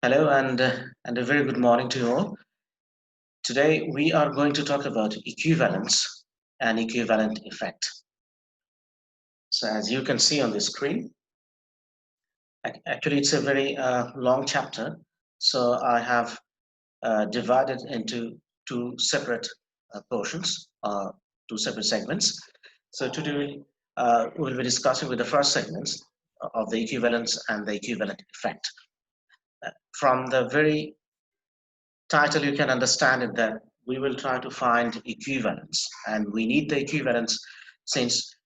Hello and a very good morning to you all. Today we are going to talk about equivalence and equivalent effect. So as you can see on the screen, actually it's a very long chapter. So I have divided into two separate portions, two separate segments. So today we'll be discussing with the first segments of the equivalence and the equivalent effect. From the very title you can understand it that we will try to find equivalence, and we need the equivalence since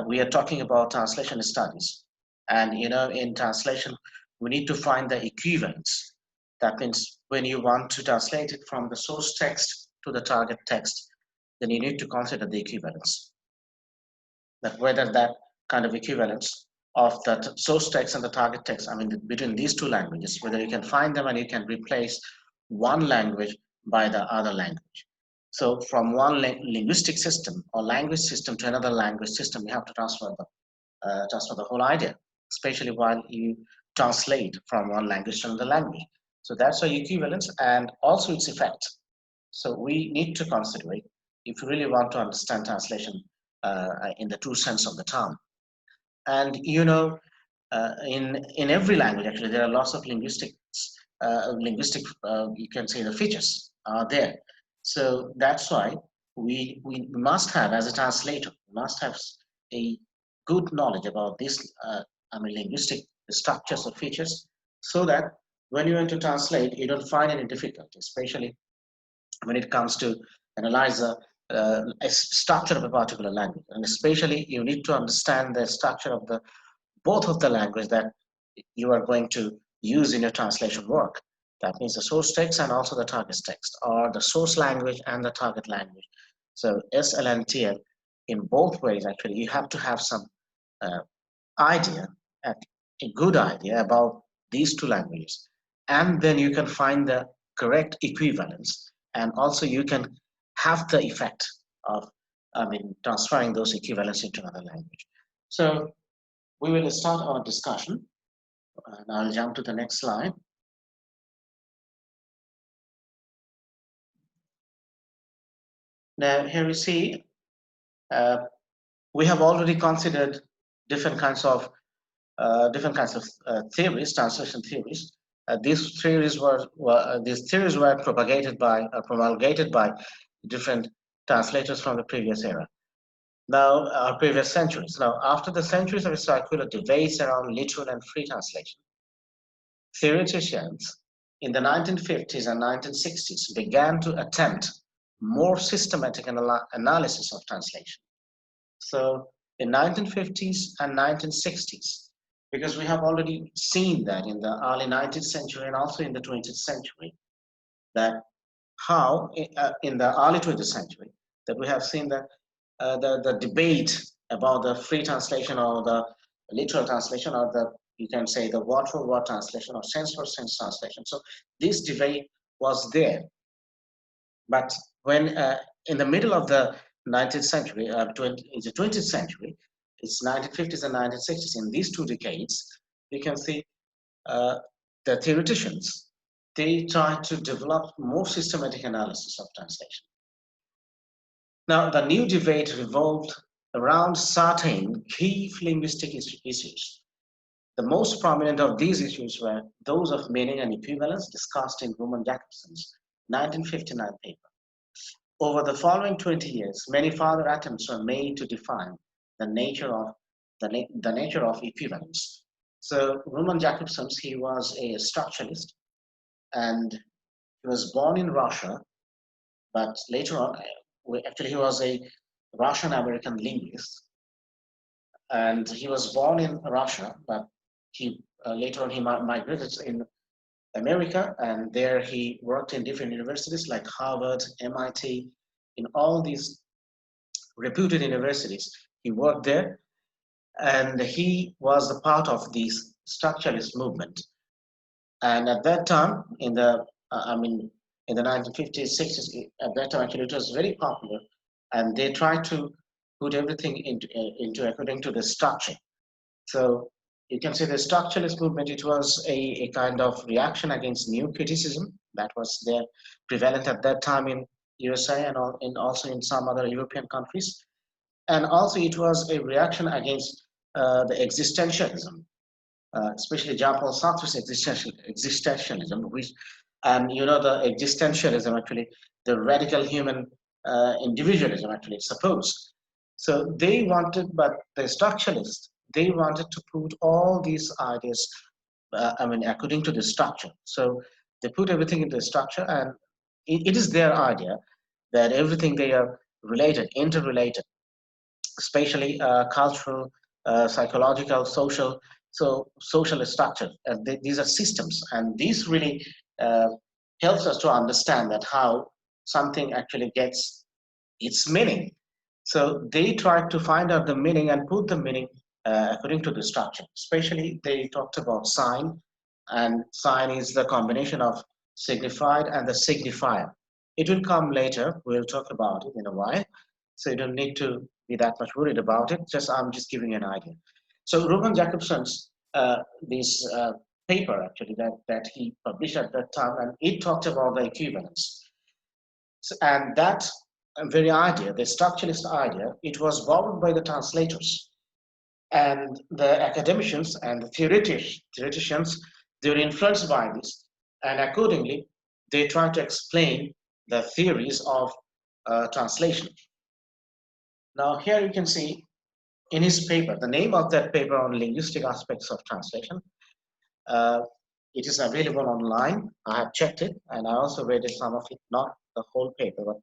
we are talking about translation studies, and in translation we need to find the equivalence. That means when you want to translate it from the source text to the target text, then you need to consider the equivalence, that whether that kind of equivalence of the source text and the target text, I mean between these two languages, whether you can find them and you can replace one language by the other language. So from one linguistic system or language system to another language system, you have to transfer the whole idea, especially while you translate from one language to another language. So that's why equivalence and also its effect. So we need to consider it if you really want to understand translation in the true sense of the term. And in every language actually there are lots of linguistic you can say the features are there. So that's why we must have, as a translator, we must have a good knowledge about this linguistic structures or features, so that when you want to translate you don't find any difficulty, especially when it comes to analyze a structure of a particular language. And especially you need to understand the structure of the both of the language that you are going to use in your translation work. That means the source text and also the target text, or the source language and the target language. So SL and TL, in both ways actually you have to have some uh, idea, a good idea about these two languages, and then you can find the correct equivalence, and also you can have the effect of transferring those equivalents into another language. So we will start our discussion, and I'll jump to the next slide. Now here we see we have already considered different kinds of theories, translation theories. These theories were propagated by promulgated by different translators from the previous era. Now, previous centuries. Now, after the centuries of circular debates around literal and free translation, theoreticians in the 1950s and 1960s began to attempt more systematic analysis of translation. So, in 1950s and 1960s, because we have already seen that in the early 19th century and also in the 20th century, that how in the early 20th century, that we have seen that the debate about the free translation or the literal translation, or the, you can say, the word for word translation or sense for sense translation. So this debate was there. But when in the middle of the 19th century, in the 20th century, it's 1950s and 1960s, in these two decades, we can see the theoreticians, they try to develop more systematic analysis of translation. Now, the new debate revolved around certain key linguistic issues. The most prominent of these issues were those of meaning and equivalence discussed in Roman Jacobson's 1959 paper. Over the following 20 years, many further attempts were made to define the nature of the nature of equivalence. So Roman Jacobson, he was a structuralist, and he was born in Russia, but later on, actually he was a Russian American linguist, and he was born in Russia, but he later on he migrated in America, and there he worked in different universities like Harvard, MIT, in all these reputed universities. He worked there, and he was a part of this structuralist movement. And at that time, in the in the 1950s, 60s, at that time actually it was very popular, and they tried to put everything into according to the structure. So You can say the structuralist movement, it was a kind of reaction against new criticism that was there prevalent at that time in USA and also in some other European countries. And also it was a reaction against the existentialism, especially Jean-Paul Sartre's existentialism, which, and you know, the existentialism actually, the radical human individualism actually, suppose. So they wanted, but the structuralists, they wanted to put all these ideas, I mean, according to the structure. So they put everything into the structure, and it is their idea that everything they are related, interrelated, spatially, cultural, psychological, social, so social structure. These are systems, and this really uh, helps us to understand that how something actually gets its meaning. So they tried to find out the meaning and put the meaning according to the structure. Especially, they talked about sign, and sign is the combination of signified and the signifier. It will come later. We'll talk about it in a while. So you don't need to be that much worried about it. I'm just giving you an idea. So Ruben Jacobson's this paper actually that he published at that time, and it talked about the equivalence. And that very idea, the structuralist idea, it was borrowed by the translators and the academicians and the theoreticians. They were influenced by this, and accordingly, they try to explain the theories of translation. Now, here you can see in his paper, the name of that paper on linguistic aspects of translation. Uh, it is available online. I have checked it, and I also read it, some of it, not the whole paper, but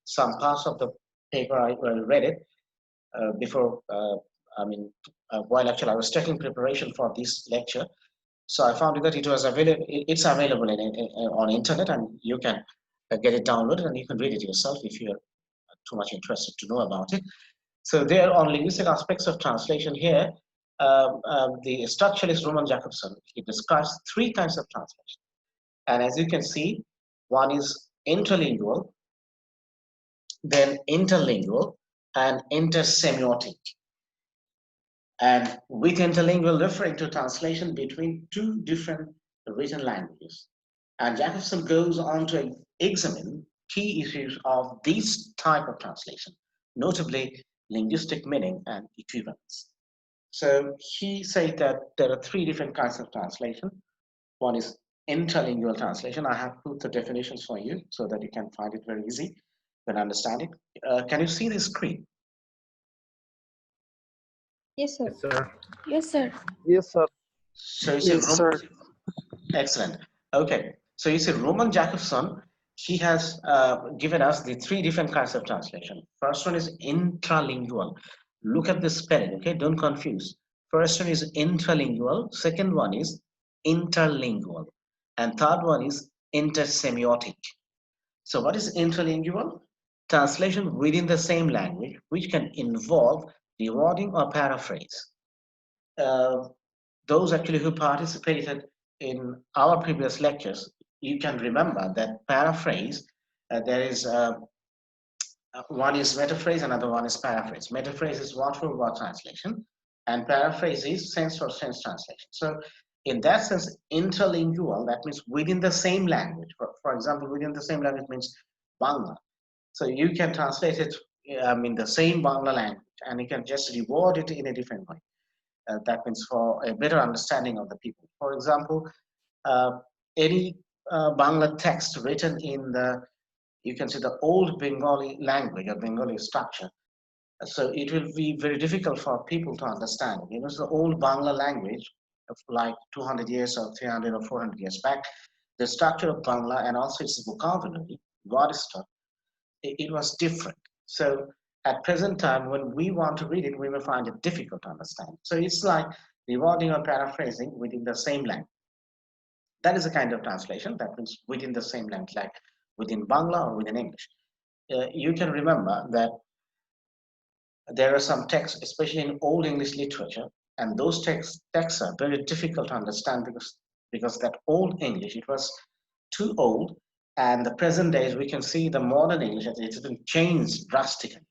some parts of the paper. I read it before. While actually I was taking preparation for this lecture, so I found that it was available. It's available on internet, and you can get it downloaded, and you can read it yourself if you're too much interested to know about it. So there on linguistic aspects of translation here, the structuralist Roman Jacobson, he describes three kinds of translation. And as you can see, one is interlingual, then interlingual, and intersemiotic. And with interlingual referring to translation between two different written languages. And Jacobson goes on to examine key issues of this type of translation, notably linguistic meaning and equivalence. So he said that there are three different kinds of translation. One is interlingual translation. I have put the definitions for you so that you can find it very easy and understand it. Can you see the screen? Yes, sir. Yes, sir. Yes, sir. Yes, sir. So you see, excellent. Okay, so you see, Roman Jacobson, he has given us the three different kinds of translation. First one is intralingual. Look at the spelling, okay? Don't confuse. First one is intralingual. Second one is interlingual. And third one is intersemiotic. So what is intralingual? Translation within the same language, which can involve rewording or paraphrase. Those actually who participated in our previous lectures, you can remember that paraphrase, there is one is metaphrase, another one is paraphrase. Metaphrase is word for word translation, and paraphrase is sense for sense translation. So in that sense, interlingual, that means within the same language. For example, within the same language means Bangla. So you can translate it in the same Bangla language, and you can just reword it in a different way. That means for a better understanding of the people. For example, any Bangla text written in the, you can say, the old Bengali language or Bengali structure. So it will be very difficult for people to understand. You know, it's the old Bangla language of like 200 years or 300 or 400 years back. The structure of Bangla and also its vocabulary, word stuff, it was different. So at present time, when we want to read it, we will find it difficult to understand. So it's like rewording or paraphrasing within the same language. That is a kind of translation. That means within the same language, like within Bangla or within English. You can remember that there are some texts, especially in Old English literature, and those texts are very difficult to understand because that Old English, it was too old, and the present days we can see the modern English, it's been changed drastically.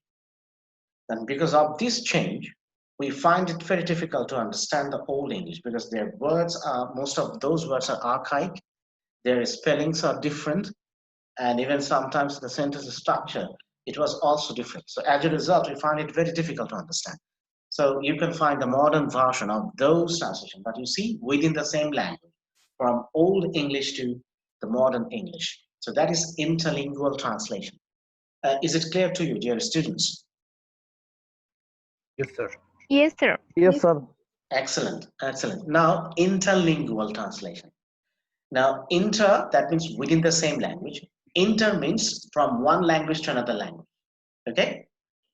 And because of this change, we find it very difficult to understand the Old English because their words are, most of those words are archaic, their spellings are different, and even sometimes the sentence structure, it was also different. So as a result, we find it very difficult to understand. So you can find the modern version of those translations, but you see within the same language, from Old English to the modern English. So that is interlingual translation. Is it clear to you, dear students? Yes, sir. Yes, sir. Yes, sir. Excellent, excellent. Now, interlingual translation. Now, inter, that means within the same language. Inter means from one language to another language. Okay?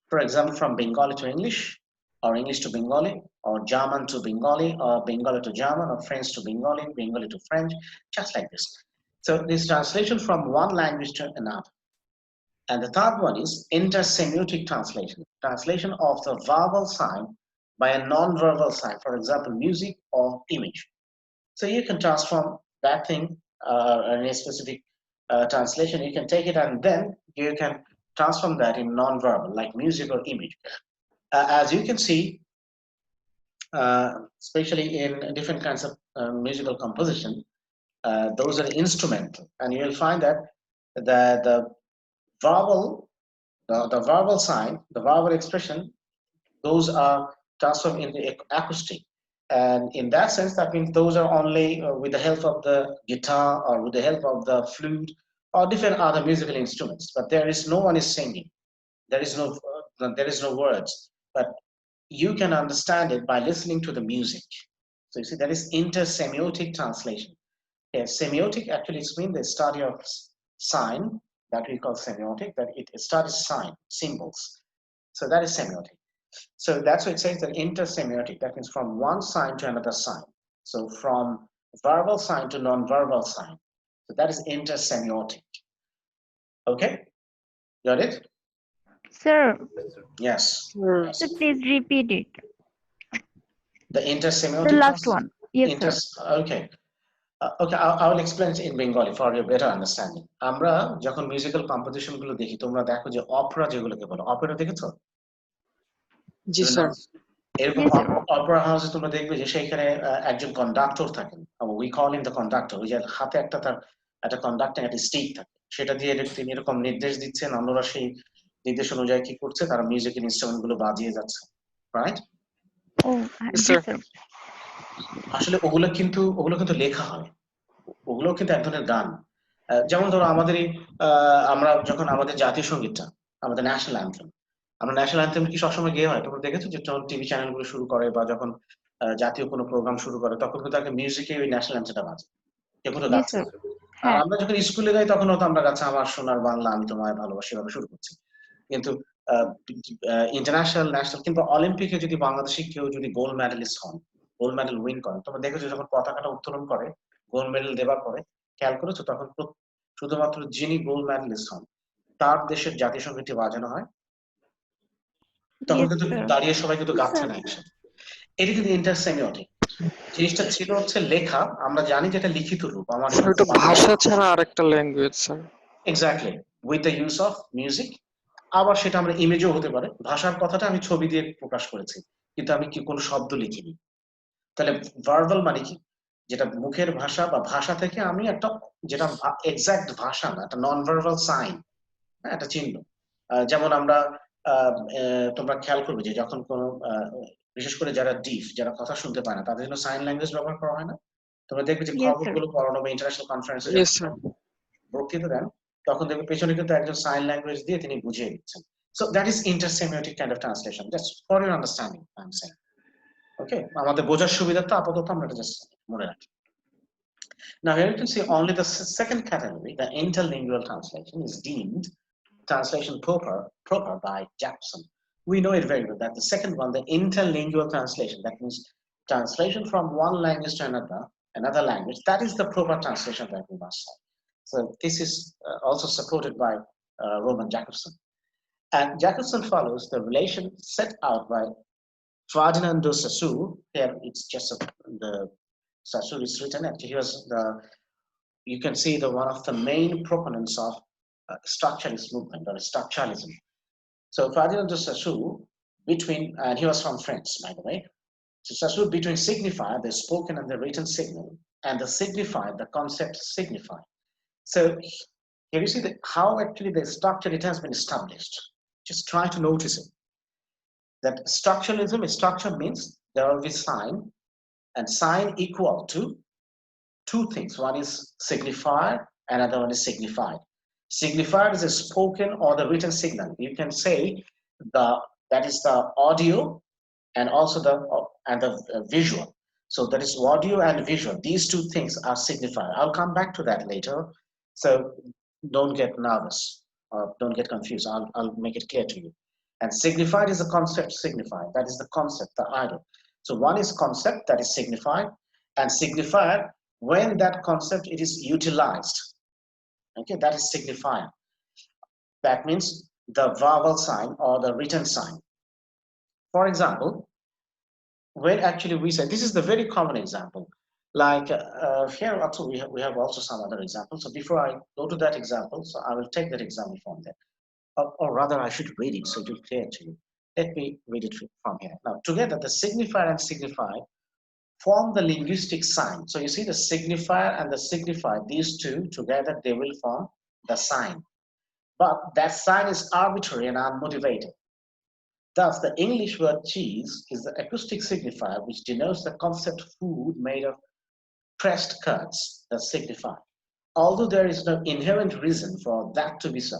For example, from Bengali to English, or English to Bengali, or German to Bengali, or Bengali to German, or French to Bengali, Bengali to French, just like this. So this translation from one language to another. And the third one is inter-semiotic translation, translation of the verbal sign by a non-verbal sign, for example, music or image. So you can transform that thing in a specific translation, you can take it and then you can transform that in non-verbal, like music or image. As you can see, especially in different kinds of musical composition, those are instrumental, and you will find that the verbal, the verbal sign, the verbal expression, those are transformed into acoustic. And in that sense, that means those are only with the help of the guitar or with the help of the flute or different other musical instruments. But there is no one is singing. There is no words. But you can understand it by listening to the music. So you see, that is inter-semiotic translation. Yes, semiotic actually means the study of sign that we call semiotic, that it studies sign, symbols. So that is semiotic. So that's what it says that inter-semiotic, that means from one sign to another sign. So from verbal sign to non-verbal sign. So that is inter-semiotic. Okay, got it? Sir, Yes. so please repeat it. The inter-semiotic. The last one. Yes, sir. Okay. Okay, I will explain it in Bengali for your better understanding. আমরা যখন musical composition গুলো দেখি, তোমরা দেখো যে Opera যেগুলোকে বলো, Opera দেখেছো? জি স্যার। এরকম Yes, sir. অপেরা হাউসে তোমরা দেখবে যে সেইখানে একজন কন্ডাক্টর থাকেন, we call him the conductor, ওই যে হাতে একটা তার একটা কন্ডাক্টিং একটা স্টিক থাকে, সেটা দিয়ে তিনি এরকম নির্দেশ দিচ্ছেন, অন্যরা সেই নির্দেশ অনুযায়ী কি করছে, তারা মিউজিক্যাল ইনস্ট্রুমেন্ট গুলো বাজিয়ে যাচ্ছে, রাইট? Oh, yes, sir. আসলে ওগুলো কিন্তু লেখা হয়, ওগুলো কিন্তু এক ধরনের গান। যেমন ধরো আমাদের আমরা যখন আমাদের জাতীয় সঙ্গীতটা, আমাদের ন্যাশনাল অ্যান্থেম, আমরা ন্যাশনাল অ্যান্থেম কি সবসময় গেয়ে হয়? তোমরা দেখেছো যে যখন টিভি চ্যানেলগুলো শুরু করে বা যখন জাতীয় কোনো প্রোগ্রাম শুরু করে, তখন কিন্তু একটা মিউজিকে ওই ন্যাশনাল অ্যান্থেমটা বাজে, কেউ কোনো Yes, গাচ্ছে। sir. আর হ্যাঁ। আমরা যখন স্কুলে যাই তখন তো আমরা গাচ্ছি আমার সোনার বাংলা আমি তোমায় ভালোবাসি, এভাবে শুরু করছি। কিন্তু ইন্টারন্যাশনাল, ন্যাশনাল কিংবা অলিম্পিকে যদি বাংলাদেশি কেউ যদি গোল্ড মেডালিস্ট হন, গোল্ড মেডেল উইন করেন, তোমরা দেখেছো যখন পতাকাটা উত্তোলন করে গোল্ড মেডেল দেওয়ার পরে, খেয়াল করেছো তখন শুধুমাত্র যিনি গোল্ড মেডালিস্ট হন তার দেশের জাতীয় সঙ্গীতটি বাজানো হয়, তখন Yes, কিন্তু sir. দাঁড়িয়ে সবাই কিন্তু গাচ্ছে না একসাথে। এটি কিন্তু ইন্টারসেমিওটিক। জিনিসটা ছিল হচ্ছে লেখা, আমরা জানি যে এটা লিখিত রূপ, আমার এটা ভাষা ছাড়া আরেকটা language sir. Exactly, with the use of music. আবার সেটা আমরা ইমেজও হতে পারে। ভাষার কথাটা আমি ছবি দিয়ে প্রকাশ করেছি, কিন্তু আমি কি কোনো শব্দ লিখিনি। তাহলে ভার্বাল মানে কি, যেটা মুখের ভাষা বা ভাষা থেকে আমি একটা, যেটা এক্সাক্ট ভাষা না, একটা নন ভার্বাল সাইন, একটা চিহ্ন। যেমন আমরা তোমরা খেয়াল করবে যে যখন কোনো বিশেষ করে যারা ডিফ, যারা কথা শুনতে পায় না, তাদের জন্য সাইন ল্যাঙ্গুয়েজ ব্যবহার করা হয় না? তোমরা দেখবে যে Yes, sir. খবরগুলো পড়ানো বা ইন্টারন্যাশনাল কনফারেন্সে ইয়েস স্যার। বক্তৃতা দেন, তখন দেখবে পেছনে কিন্তু একজন সাইন ল্যাঙ্গুয়েজ দিয়ে তিনি বুঝিয়ে দিচ্ছেন। So that is intersemiotic kind of translation, just for your understanding I'm saying. Okay, আমাদের বোঝার সুবিধার্থে আপাতত আমরা এটা জাস্ট মনে রাখি। Now here you can see only the second category, the interlingual translation, is deemed translation proper by Jackson. We know it very well that the second one, the interlingual translation, that means translation from one language to another language, that is the proper translation that we must have. So this is also supported by Roman Jacobson. And Jacobson follows the relation set out by Ferdinando Saussure. Here it's just the Saussure is written, and he was you can see one of the main proponents of structuralist movement or structuralism. So Ferdinando Saussure between, and he was from France, by the way. So substitute between signifier, the spoken and the written signal, and the signified, the concept signified. So here you see how actually the structure it has been established. Just try to notice it. That structure means there will be sign, and sign equal to two things. One is signifier, another one is signified. Signifier is a spoken or the written signal. You can say that is the audio and also the visual. So that is audio and visual. These two things are signifier. I'll come back to that later. So don't get nervous or don't get confused. I'll make it clear to you. And signified is the concept signified. That is the concept, the idea. So one is concept, that is signified, and signifier when that concept it is utilized. Okay, that is signifier. That means the verbal sign or the written sign. For example, when actually we say, this is the very common example. Like here also we have also some other examples. So before I go to that example, so I will take that example from there. Or rather I should read it so it will clear to you. Let me read it from here. Now together the signifier and signified form the linguistic sign. So you see the signifier and the signified, these two together they will form the sign. But that sign is arbitrary and unmotivated. Thus, the English word cheese is the acoustic signifier which denotes the concept food made of pressed curds, the signified. Although there is no inherent reason for that to be so,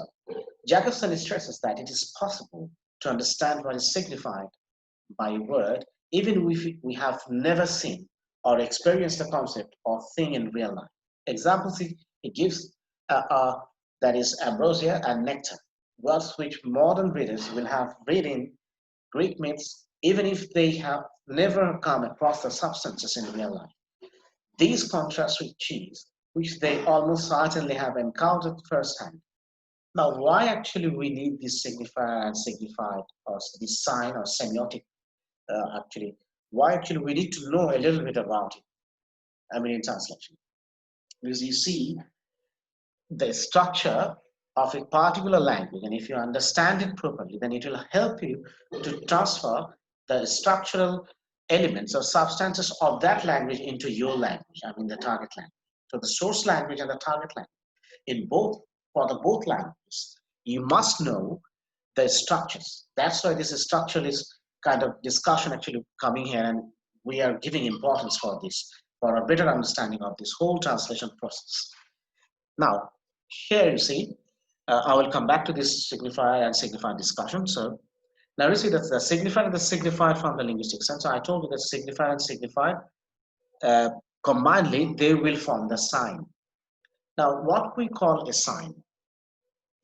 Jacobson stresses that it is possible to understand what is signified by a word even if we have never seen or experienced the concept or thing in real life. Examples it gives that is ambrosia and nectar, words which modern readers will have read in Greek myths, even if they have never come across the substances in real life. These contrast with cheese, which they almost certainly have encountered firsthand. Now, why actually we need this signifier and signified, or this sign or semiotic actually? Why actually we need to know a little bit about it? I mean, in translation. Because you see, the structure of a particular language, and if you understand it properly, then it will help you to transfer the structural elements or substances of that language into your language, I mean the target language. So the source language and the target language. For both languages, you must know the structures. That's why this structuralist kind of discussion actually coming here, and we are giving importance for this, for a better understanding of this whole translation process. Now, here you see, I will come back to this signifier and signified discussion. So now you see that the signifier and the signified from the linguistic sense. So I told you that signifier and signified combinedly, they will form the sign. Now, what we call a sign.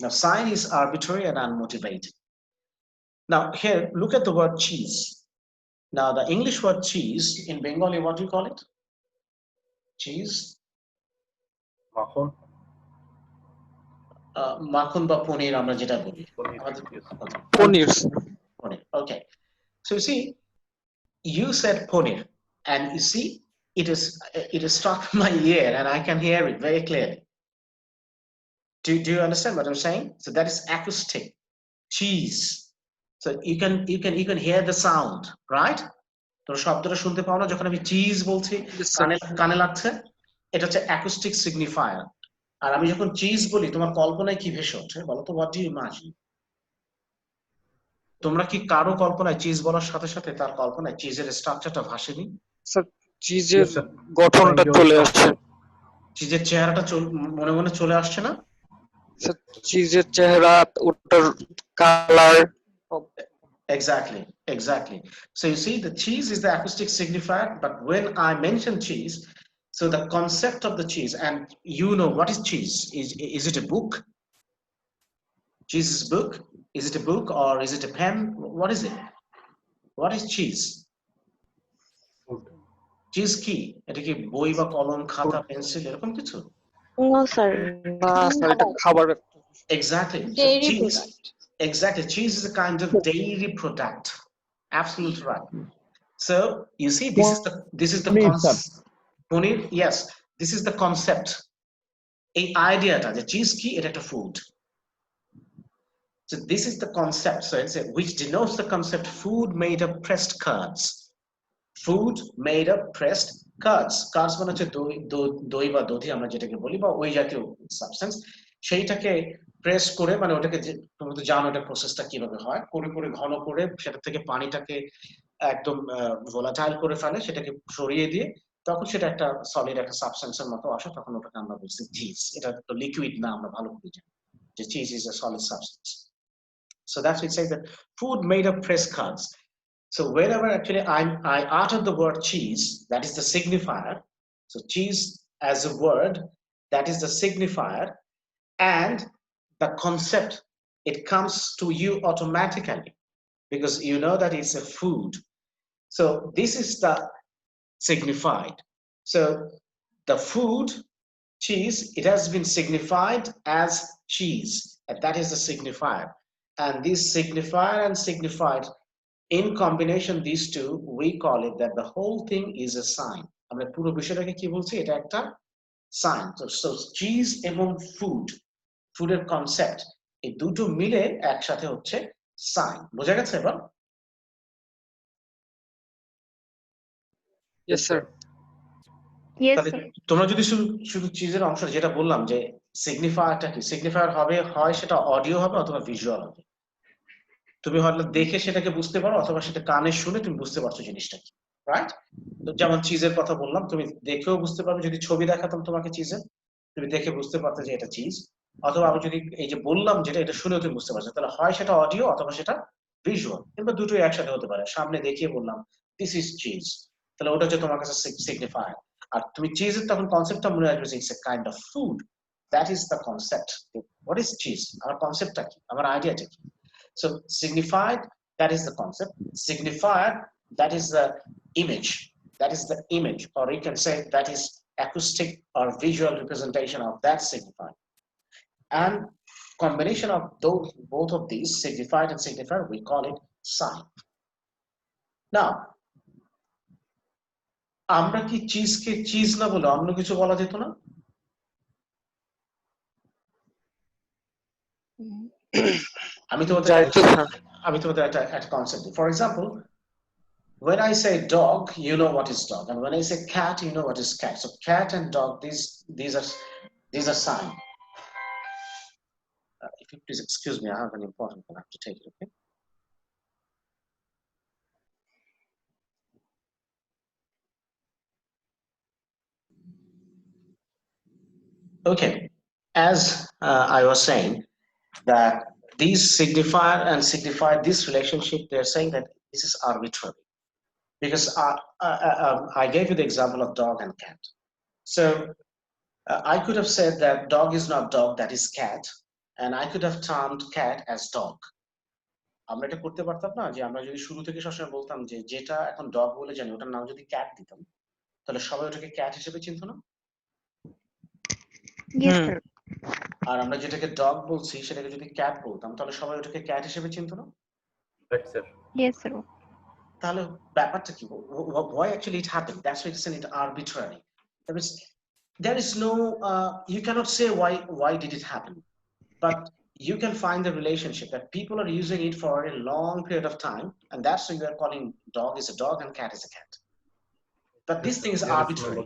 Now, sign is arbitrary and unmotivated. Now, here, look at the word cheese. Now, the English word cheese, in Bengali, what do you call it? Cheese? Makhon. Makhun ba ponir আমরা যেটা বলি Ponir. Ponir. Okay. So you see, you said ponir, and you see, it is struck my ear, and I can hear it very clearly. Do you understand what I'm saying? So that is acoustic. Cheese. So you can hear the sound, right? তোমরা শব্দটা শুনতে পাও না যখন আমি cheese বলছি কানে লাগছে, এটা হচ্ছে acoustic signifier. আর আমি যখন চিজ বলি তোমার কল্পনায় কি ভেসে ওঠে বলো তো? What do you imagine? তোমরা কি কারো কল্পনায় চিজ বলার সাথে সাথে তার কল্পনায় চিজের স্ট্রাকচারটা ভাসেনি? স্যার চিজের গঠনটা চলে আসছে, চিজের চেহারাটা মনে মনে চলে আসছে না? স্যার চিজের চেহারা, ওটার colour. Exactly. So you see, the cheese is the acoustic signifier, but when I mention cheese, so the concept of the cheese, and you know what is cheese? Is it a book? Cheese is book? Is it a book or is it a pen? What is it? What is cheese? Cheese কি? এটা কি বই বা কলম খাতা pencil এরকম কিছু? No, sir. না স্যার এটা খাবার। Exactly. Dairy cheese, product. exactly. Cheese is a kind of dairy product. Absolutely right. So you see, this is the concept. Punir, yes, this is the concept. A idea that the cheese ki, it's a food. So this is the concept. So it's which denotes the concept food made of pressed curds. Food made of pressed curds. Curds মানে হচ্ছে দই বা দধি আমরা যেটাকে বলি বা ওই জাতীয় সাবস্টেন্স, সেইটাকে প্রেস করে মানে ওটাকে তুমি তো জানো এটা প্রসেসটা কিভাবে হয়, করে করে ঘন করে সেটা থেকে পানিটাকে একদম ভোলাটাইল করে ফেলে, সেটাকে সরিয়ে দিয়ে তখন সেটা একটা সলিড একটা সাবস্টেন্সের মতো আসে, তখন ওটাকে আমরা বলছি চিজ। এটা তো লিকুইড না, আমরা ভালো করে জানি যে cheese is a solid substance. So that's what it says that food made of pressed curds. So whenever actually I utter the word cheese, that is the signifier. So cheese as a word, that is the signifier, and the concept, it comes to you automatically because you know that it's a food. So this is the signified. So the food cheese, it has been signified as cheese, and that is the signifier. And this signifier and signified, in combination these two, we call it that the whole thing is a sign. আমরা পুরো বিষয়টাকে কি বলছি, এটা একটা sign. So cheese এবং food, ফুডের concept, এই দুটো মিলে একসাথে হচ্ছে সাইন। বোঝা গেছে এবার? Yes, sir. Yes, তাহলে sir. তোমরা যদি শুধু চিজের অংশ যেটা বললাম যে সিগনিফায়ারটা কি, সিগনিফায়ার হবে হয় সেটা অডিও হবে অথবা ভিজুয়াল হবে। তুমি হয়তো দেখে সেটাকে বুঝতে পারো অথবা সেটা কানে শুনে তুমি বুঝতে পারছো জিনিসটা কি, রাইট? তো যেমন চিজের কথা বললাম, তুমি দেখেও বুঝতে পারবে, যদি ছবি দেখাতাম তোমাকে চিজের, তুমি দেখে বুঝতে পারতে যে এটা চিজ, অথবা আমি যদি এই যে বললাম যেটা, এটা শুনেও তুমি বুঝতে পারছো, তাহলে হয় সেটা অডিও অথবা সেটা ভিজুয়াল, কিংবা দুটোই একসাথে হতে পারে। সামনে দেখিয়ে বললাম দিস ইজ চিজ, তাহলে ওটা হচ্ছে তোমার কাছে সিগনিফায়ার। আর তুমি চিজের তখন কনসেপ্টটা মনে রাখবে যে it's a kind of food, that is the concept. What is cheese, আমার কনসেপ্টটা কি, আমার আইডিয়াটা কি। So signified, that is the concept. Signifier, that is the image. That is the image, or you can say that is acoustic or visual representation of that signifier. And combination of both of these, signified and signifier, we call it sign. Now, আমরা কি চিজকে cheese না বলে অন্য কিছু বলা যেত না? আমি তোমাদের একটা কনসেপ্ট দিই। For example, when I say dog, you know what is dog, and when I say cat, you know what is cat. So cat and dog, these are sign. If you please excuse me, I have an important one. I have to take it. Okay. Okay. As I was saying, that these signifier and signify this relationship, they're saying that this is arbitrary. Because I gave you the example of dog and cat. So I could have said that dog is not dog, that is cat, and I could have termed cat as dog. আমরা এটা করতে পারতাম না যে আমরা যদি শুরু থেকে সবসময় বলতাম যে যেটা এখন ডগ বলে জানি ওটার নাম যদি ক্যাট দিতাম, তাহলে সবাই ওটাকে ক্যাট হিসেবে চিনতো না? Yes, sir. আর আমরা যেটাকে ডগ বলছি সেটাকে যদি ক্যাট বলতাম, তাহলে সবাই ওটাকে ক্যাট হিসেবে চিনতো না? Yes, sir. তাহলে ব্যাপারটা কি, why actually it happened? That's why it's an arbitrary. There is no you cannot say why did it happen, but you can find the relationship that people are using it for a long period of time, and that's why we are calling dog is a dog and cat is a cat. But this thing is arbitrary.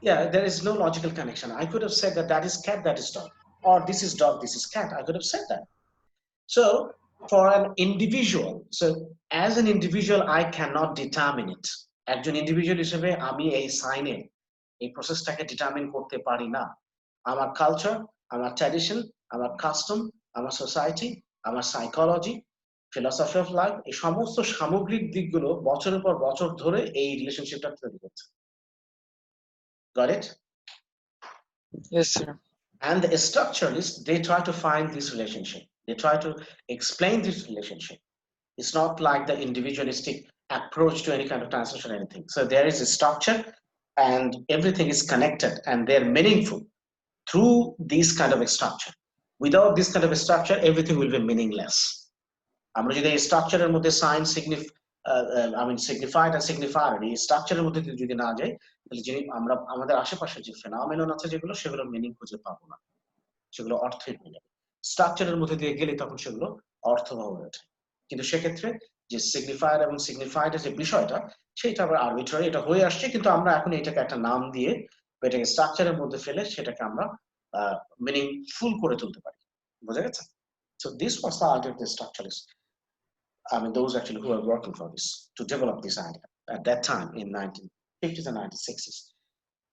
Yeah, there is no logical connection. I could have said that that is cat, that is dog, or this is dog, this is cat. I could have said that. So for an individual, so as an individual, I cannot determine it. একজন individual হিসেবে আমি এই সাইনে এই প্রসেসটাকে determine করতে পারি না। আমার কালচার, আমার ট্র্যাডিশন, আমার কাস্টম, আমার সোসাইটি, আমার সাইকোলজি, ফিলসফি অফ লাইফ, এই সমস্ত সামগ্রিক দিকগুলো বছরের পর বছর ধরে এই রিলেশনশিপটা তৈরি করছে। Got it? Yes, sir. And the structuralists, they try to find this relationship. They try to explain this relationship. It's not like the individualistic approach to any kind of translation or anything. So there is a structure and everything is connected and they're meaningful through this kind of a structure. Without this kind of a structure, everything will be meaningless. আমরা যদি এই স্ট্রাকচারের মধ্যে sign সিগনিফাইড আর সিগনিফায়ার এই স্ট্রাকচারের মধ্যে যদি না যাই, তাহলে যে আমরা আমাদের আশেপাশে যে ফেনোমেনন আছে যেগুলো, সেগুলো মিনিং খুঁজে পাবো না, সেগুলো অর্থহীন হয়ে যাবে। স্ট্রাকচারের মধ্যে দিয়ে গেলে তখন সেগুলো অর্থবহ হয়ে ওঠে। কিন্তু সেক্ষেত্রে যে সিগনিফায়ার এবং সিগনিফাইডের যে বিষয়টা সেটা আবার আরবিট্রারি, এটা হয়ে আসছে, কিন্তু আমরা এখন এটাকে একটা নাম দিয়ে এটাকে স্ট্রাকচারের মধ্যে ফেলে সেটাকে আমরা মিনিংফুল করে তুলতে পারি। বোঝা গেছে? So this was the idea of the structuralists. I mean, those actually who were working for this to develop this idea at that time in 1950s and 1960s.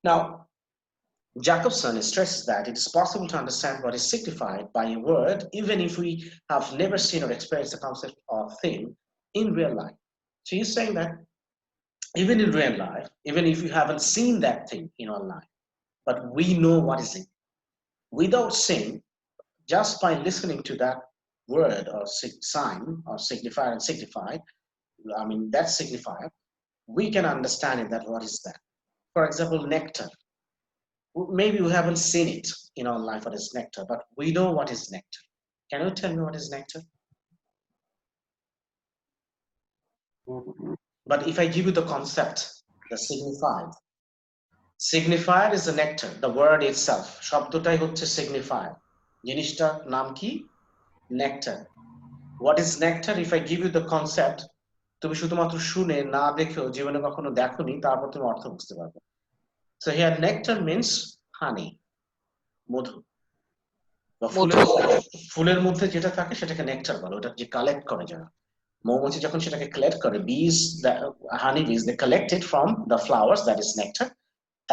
Now, Jacobson stresses that it is possible to understand what is signified by a word even if we have never seen or experienced the concept or thing in real life. So he's saying that even in real life, even if you haven't seen that thing in our life, but we know what is it. Without seeing, just by listening to that word or sign or signifier and signified, I mean that signifier, we can understand it that what is that. For example, nectar. Maybe we haven't seen it in our life what is nectar, but we know what is nectar. Can you tell me what is nectar? But if I give you the concept, the signifier is the nectar, the word itself. শব্দটাই হচ্ছে signifier. জিনিসটার নাম কি? Nectar. What is nectar? If I give you the concept, তুমি শুধুমাত্র শুনে না দেখেও জীবনে কখনো দেখোনি, তারপর তুমি অর্থ বুঝতে পারবে। So here nectar means honey, মধু। ফুলের মধ্যে যেটা থাকে সেটাকে নেকটার বলে, ওটা যে কালেক্ট করে যারা মৌমাছি যখন সেটাকে কালেক্ট করে, bees, the honey bees, they collect it from the flowers, that is nectar,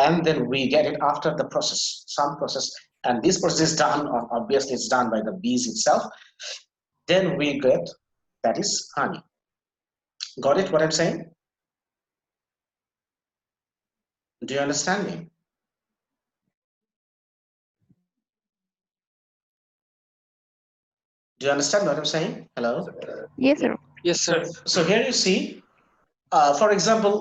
and then we get it after the process, some process, and this process is done, obviously it's done by the bees itself, then we get, that is honey. Got it what I'm saying? Do you understand me? Do you understand what I'm saying? Hello? Yes, sir. Yes, sir. So here you see, for example,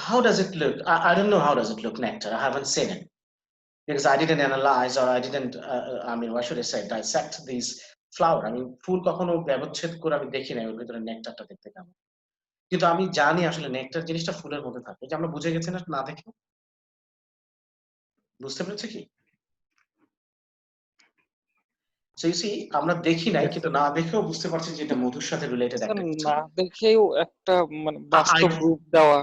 how does it look? I don't know how does it look, nectar. I haven't seen it because I didn't analyze, or I didn't, I mean, what should I say, dissect these flower. I mean, ফুল কখনো ব্যবচ্ছেদ করে আমি দেখি না ওর ভিতরে নেকটারটা দেখতে কেমন, কিন্তু আমি জানি আসলে নেকটার জিনিসটা ফুলের মধ্যে থাকে, যে আমরা বুঝে গেছি না দেখে। বুঝতে পেরেছে কি? So you see, আমরা দেখি নাই, কিন্তু না দেখেও বুঝতে পারছি যে এটা মধুর সাথে রিলেটেড একটা কিছু, না দেখেও একটা মানে বাস্তব রূপ দেওয়া,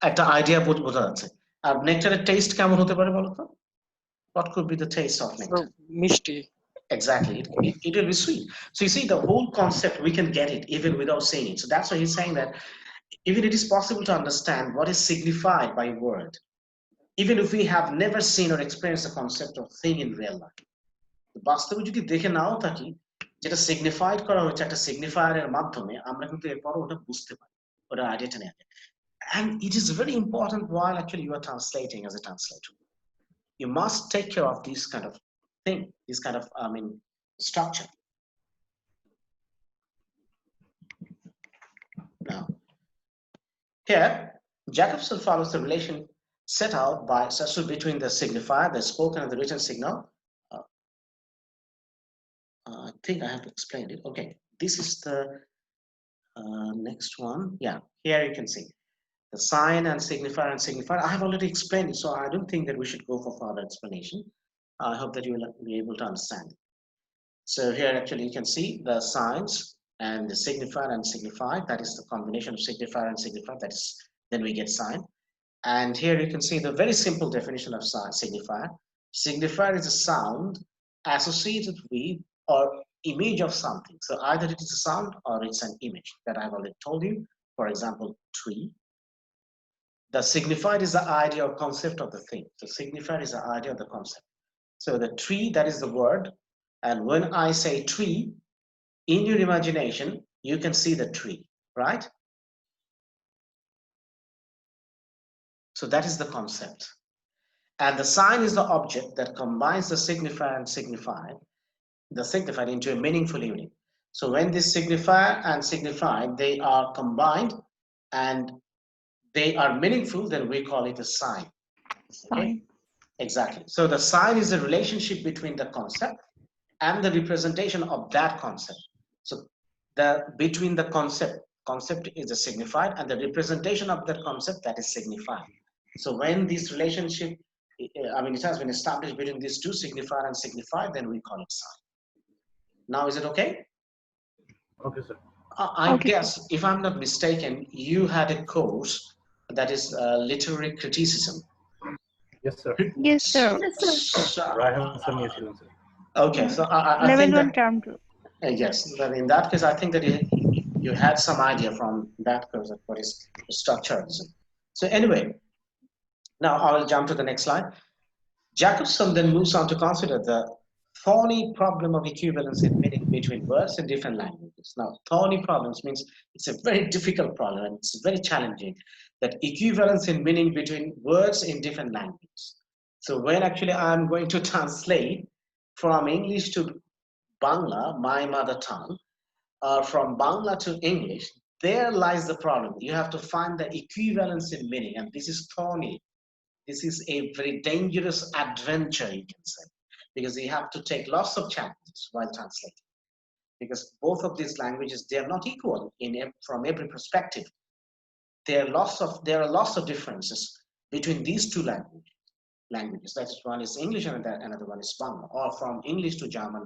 একটা আইডিয়া বোঝা যাচ্ছে। আর নেকটারের টেস্ট কেমন হতে পারে বলতো? What could be the taste of nectar? মিষ্টি। Exactly, it will be sweet. So you see, the whole concept, we can get it even without seeing it. So that's why he's saying that even it is possible to understand what is signified by a word, even if we have never seen or experienced the concept of thing in real life. বাস্তবে যদি দেখে নাও থাকি, যেটা সিগনিফাইড করা হচ্ছে একটা সিগনিফায়ারের মাধ্যমে, আমরা কিন্তু এরপর ওটা বুঝতে পারি, ওটা আইডিয়াটা নিয়ে। And it is very important while actually you are translating as a translator. You must take care of this kind of thing, this kind of, I mean, structure. Now, here, Jacobson follows the relation set out by Cecil between the signifier, the spoken and the written signal. I think I have explained it. Okay, this is the next one. Yeah, here you can see the sign and signifier. I have already explained it, so I don't think that we should go for further explanation. I hope that you will be able to understand it. So here actually you can see the signs and the signifier and signified, that is the combination of signifier and signified, that is, then we get sign. And here you can see the very simple definition of signifier. Signifier is a sound associated with or image of something. So either it is a sound or it's an image that I've already told you. For example, tree. The signified is the idea or concept of the thing. The signified is the idea of the concept. So the tree, that is the word. And when I say tree, in your imagination, you can see the tree, right? So that is the concept. And the sign is the object that combines the signifier and signified, the signified into a meaningful unit. So when this signifier and signified, they are combined and they are meaningful, then we call it a sign. Okay? Exactly. So the sign is the relationship between the concept and the representation of that concept. So the between the concept is the signified, and the representation of that concept, that is signified. So when this relationship, I mean, it has been established between these two, signifier and signified, then we call it sign. Now is it okay? Okay, sir. I Okay, guess, if I'm not mistaken, you had a course that is literary criticism. Yes, sir. yes, sir. Ryan Samir ছিলেন, sir. Okay, so I Level think 1 that, term 2. yes, then in that case, I think that you had some idea from that course of what is structuralism. So anyway, now I will jump to the next slide. Jacobson then moves on to consider the thorny problem of equivalence in meaning between words in different languages. Now, thorny problems means it's a very difficult problem and it's very challenging, that equivalence in meaning between words in different languages. So when actually I'm going to translate from English to Bangla, my mother tongue, or from Bangla to English, there lies the problem. You have to find the equivalence in meaning, and this is thorny. This is a very dangerous adventure, you can say, because you have to take lots of challenges while translating. Because both of these languages, they are not equal from every perspective. There are lots of differences between these two languages. That is, one is English and another one is Bangla, or from English to German.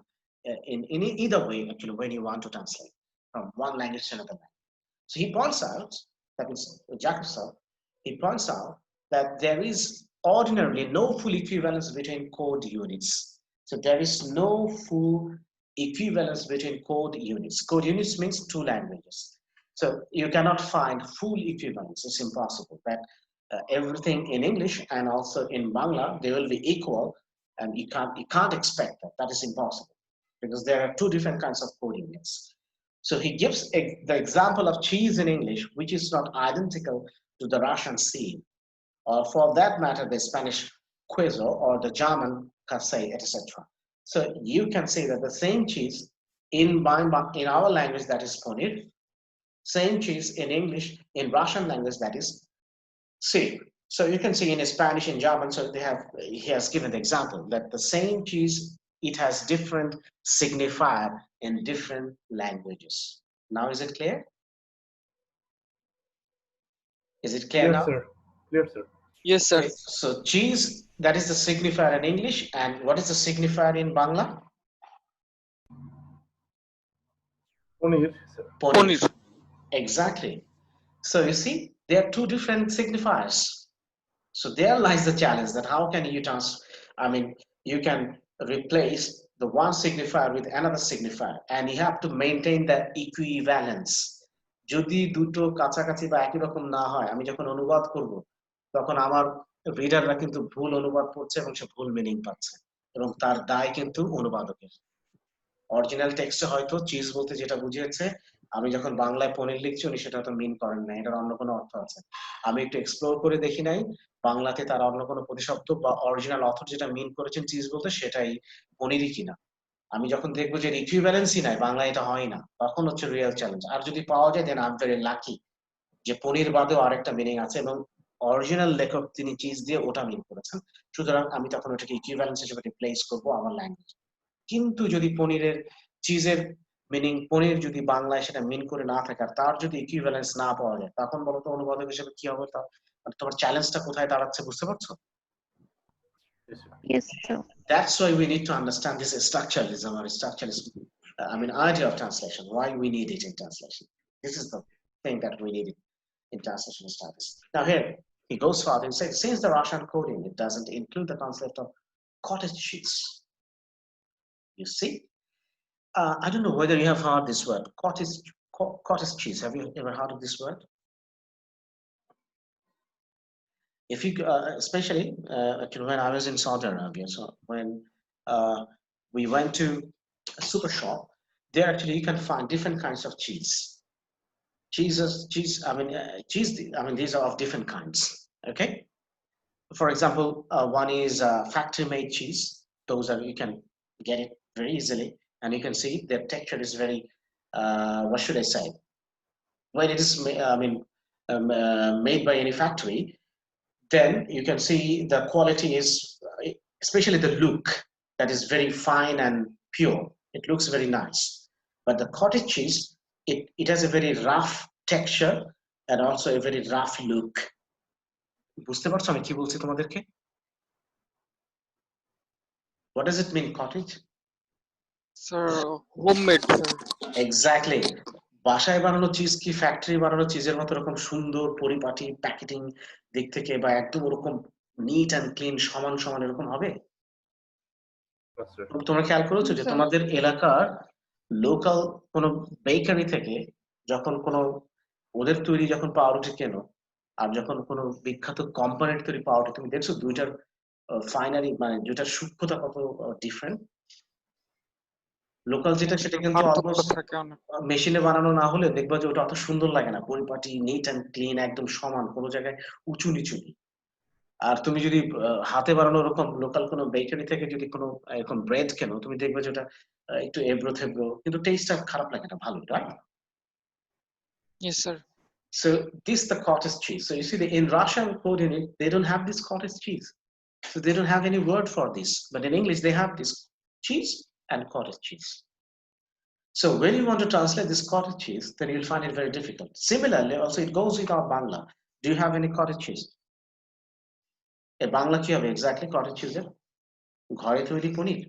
In either way, actually, when you want to translate from one language to another language. So he points out, that is Jacobson, he points out that there is ordinarily no full equivalence between code units. So there is no full equivalence between code units. Code units means two languages. So you cannot find full equivalence. It's impossible. That everything in English and also in Bangla, they will be equal, and you can't expect that. That is impossible, because there are two different kinds of code units. So he gives the example of cheese in English, which is not identical to the Russian seed, or for that matter, the Spanish queso or the German cassei, etc. So you can say that the same cheese in our language, that is paneer, same cheese in English, in Russian language, that is seed. So you can see in Spanish, in German, so he has given the example that the same cheese, it has different signifier in different languages. Now is it clear? Is it clear Clear, now? sir. Clear, sir. Yes, sir. Okay, so cheese, that is the signifier in English, and what is the signifier in Bangla? Paneer, sir. Paneer. Exactly. So you see, there are two different signifiers. So there lies the challenge, that how can you you can replace the one signifier with another signifier, and you have to maintain that equivalence. যদি দুটো কাছাকাছি বা একই রকম না হয়, আমি যখন অনুবাদ করব, তখন আমার রিডাররা কিন্তু ভুল অনুবাদ পড়ছে এবং সে ভুল মিনিং পাচ্ছে, এবং তার দায় কিন্তু অনুবাদকের। অরিজিনাল টেক্সটে হয়তো চিজ বলতে যেটা বুঝিয়েছে, আমি যখন বাংলায় পনির লিখছি উনি সেটা তো মিন করেন না, এটার অন্য কোনো অর্থ আছে। আমি একটু এক্সপ্লোর করে দেখি নাই, বাংলাতে তার অন্য কোনো প্রতিশব্দ বা অরিজিনাল অথর যেটা মিন করেছেন চিজ বলতে সেটাই পনিরই কিনা। আমি যখন দেখবো যে ইকুইভ্যালেন্সই নাই, বাংলা এটা হয় না, তখন হচ্ছে রিয়েল চ্যালেঞ্জ। আর যদি পাওয়া যায়, then I am very lucky যে পনির বাদেও আরেকটা মিনিং আছে এবং অরিজিনাল লেখক তিনি চিজ দিয়ে ওটা মিন করেছেন, সুতরাং আমি তখন ওটাকে ইকুইভ্যালেন্স হিসেবে রিপ্লেস করবো আমার ল্যাঙ্গুয়েজ। কিন্তু যদি চিজের মিনিং পনির যদি বাংলায় সেটা মিন করে না থাকে, আর তার যদি ইকুইভ্যালেন্স না পাওয়া যায়, তখন বলতো অনুবাদক হিসেবে কি হবে? তোমার চ্যালেঞ্জটা কোথায় দাঁড়াচ্ছে, বুঝতে পারছো? Yes, sir. That's why we need to understand this structuralism or structuralist idea of translation, why we need it in translation. This is the thing that we need in translation studies. Now here he goes further and says, since the Russian coding, it doesn't include the concept of cottage cheese. You see, I don't know whether you have heard this word, cottage cheese. Have you ever heard of this word? If you, especially when I was in Saudi Arabia, so when we went to a super shop, there actually you can find different kinds of cheese. Cheese. These are of different kinds. Okay. For example, one is factory-made cheese. Those are, you can get it very easily, and you can see their texture is very, what should I say? When it is, made by any factory, then you can see the quality is, especially the look, that is very fine and pure. It looks very nice. But the cottage cheese, it has a very rough texture and also a very rough look. বুঝতে পারছো আমি কি বলছি তোমাদেরকে? What does it mean, cottage? Sir homemade sir. Exactly, বাসায় বানানো cheese কি factory বানানো চিজের মতো এরকম সুন্দর পরিপাটি প্যাকেটিং দিক থেকে বা একদম ওরকম নিট অ্যান্ড ক্লিন সমান সমান এরকম হবে? Yes, sir. তোমরা খেয়াল করেছো যে তোমাদের এলাকার লোকাল কোন বেকারি থেকে যখন কোনো ওদের তৈরি যখন পাউরুটি কেনো আর যখন কোনো বিখ্যাত কোম্পানির তৈরি পাউরুটি, তুমি দেখছো দুইটার ফাইনালি মানে দুইটার সূক্ষ্মতা কত ডিফারেন্ট? লোকাল যেটা সেটা কিন্তু পার্থক্য অলমোস্ট থাকে অনেক। মেশিনে বানানো না হলে দেখবা যে ওটা অত সুন্দর লাগে না, পরিপাটি নিট অ্যান্ড ক্লিন একদম সমান, কোনো জায়গায় উঁচু নিচু নেই। আর তুমি যদি হাতে বানানো ওরকম লোকাল কোনো বেকারি থেকে যদি কোনো এরকম ব্রেড কেনো, তুমি দেখবে যে ওটা একটু এবড়ো থেবড়ো, কিন্তু টেস্টটা খারাপ লাগে না, ভালো, right? Yes sir. So this the cottage cheese. So you see, in Russian code unit, they don't have this cottage cheese. So they don't have any word for this. But in English, they have this cheese and cottage cheese. So when you want to translate this cottage cheese, then you'll find it very difficult. Similarly, also it goes with our Bangla. Do you have any cottage cheese? A Bangla কি হবে exactly cottage cheese এর? ঘরে তৈরি পনির?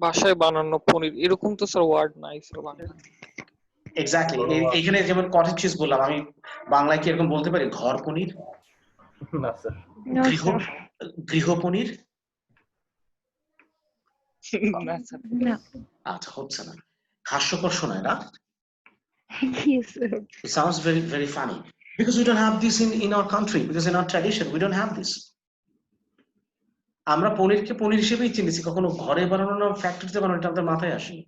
বাসায় বানানো পনির এরকম তো sir word নাই স্যার বাংলা। এক্স্যাক্টলি, এখানে যেমন কটেজ চিজ বললাম, আমি বাংলায় কি এরকম বলতে পারি ঘর পনির? No, sir. No, গৃহ sir. গৃহ পনির? না স্যার। No. আচ্ছা, হচ্ছে না, হাস্যকর শোনায় না? Yes, sir. It sounds very very funny because we don't have this in our country, because in our tradition we don't have this. আমরা পনিরকে পনির হিসেবেই চিনেছি, কখনো ঘরে বানানো না ফ্যাক্টরিতে বানানো এটা আমাদের মাথায় আসেনি,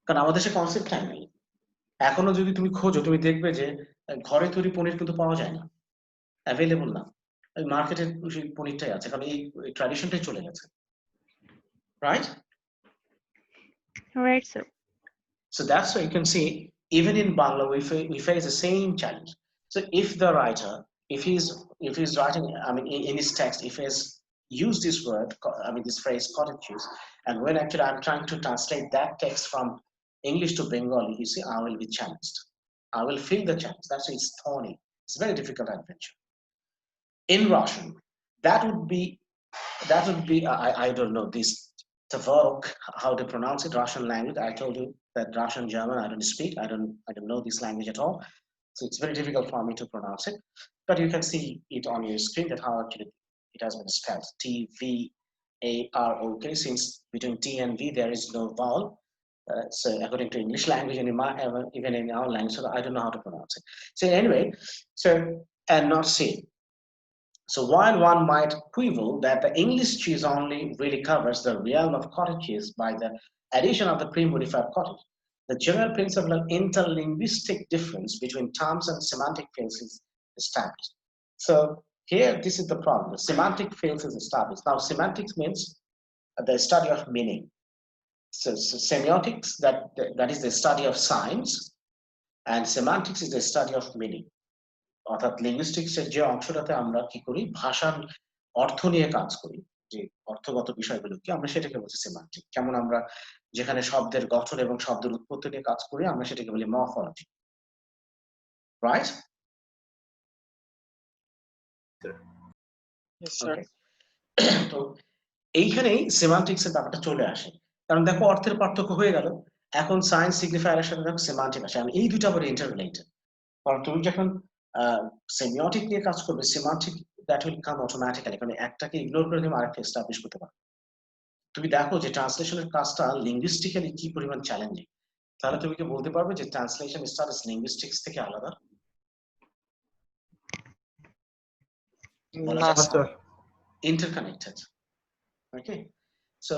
কারণ আমাদের সে কনসেপ্টটাই নাই। এখনো যদি তুমি খোঁজো, তুমি দেখবে যে ঘরে তৈরি পনির কিন্তু পাওয়া যায় না, অ্যাভেলেবল না। ওই মার্কেটের সেই পনিরটাই আছে, কারণ এই ট্র্যাডিশনটাই চলে গেছে, right? Right, sir. So that's why you can see, even in Bangla, we face the same challenge. So if the writer, if he's writing, I mean, in his text, if he's used this word, I mean, this phrase cottage cheese, and when actually I'm trying to translate that text from English to Bengali, you see, I will be challenged. I will feel the challenge. That's why it's thorny. It's a very difficult adventure. In Russian, that would be, I don't know this Tavarok, how to pronounce it, Russian language. I told you that Russian, German, I don't speak. I don't know this language at all. So it's very difficult for me to pronounce it. But you can see it on your screen that how actually it has been spelled. T-V-A-R-O-K. Since between T and V there is no vowel. So according to English language and even in our language, so I don't know how to pronounce it. So anyway, so and not C. So while one might quibble that the English cheese only really covers the realm of cottage cheese by the addition of the pre-modified cottage, the general principle of interlinguistic difference between terms and semantic fields is established. So here, this is the problem. The semantic fields is established. Now, semantics means the study of meaning. So semiotics, that is the study of science, and semantics is the study of meaning. অর্থাৎ লিঙ্গুইস্টিক্সের যে অংশটাতে আমরা কি করি, ভাষার অর্থ নিয়ে কাজ করি, যে অর্থগত বিষয়গুলো কি, আমরা সেটাকে বলছি সেমান্টিক। যেমন আমরা যেখানে শব্দের গঠন এবং শব্দের উৎপত্তি নিয়ে কাজ করি, আমরা সেটাকে বলি মরফোলজি, রাইট? Yes sir. তো এইখানেই সেমান্টিক্সের ব্যাপারটা চলে আসে, কারণ দেখো অর্থের পার্থক্য হয়ে গেল, এখন সায়েন্স সিগনিফায়ারের সাথে দেখো সেমান্টিক আসে, এই দুটো আবার ইন্টাররিলেটেড। কারণ তুমি যখন সেমিওটিক নিয়ে কাজ করবে, semantic that will come automatically, কারণ একটাকে ইগনোর করে তুমি আরেকটা এস্টাবলিশ করতে পারো। তুমি দেখো যে ট্রান্সলেশনের কাজটা লিঙ্গুইস্টিক্যালি কি পরিমাণ চ্যালেঞ্জিং, তাহলে তুমি কি বলতে পারবে যে ট্রান্সলেশন স্টাডিজ লিঙ্গুইস্টিক্স থেকে আলাদা? না স্যার। ইন্টারকানেক্টেড। ওকে, সো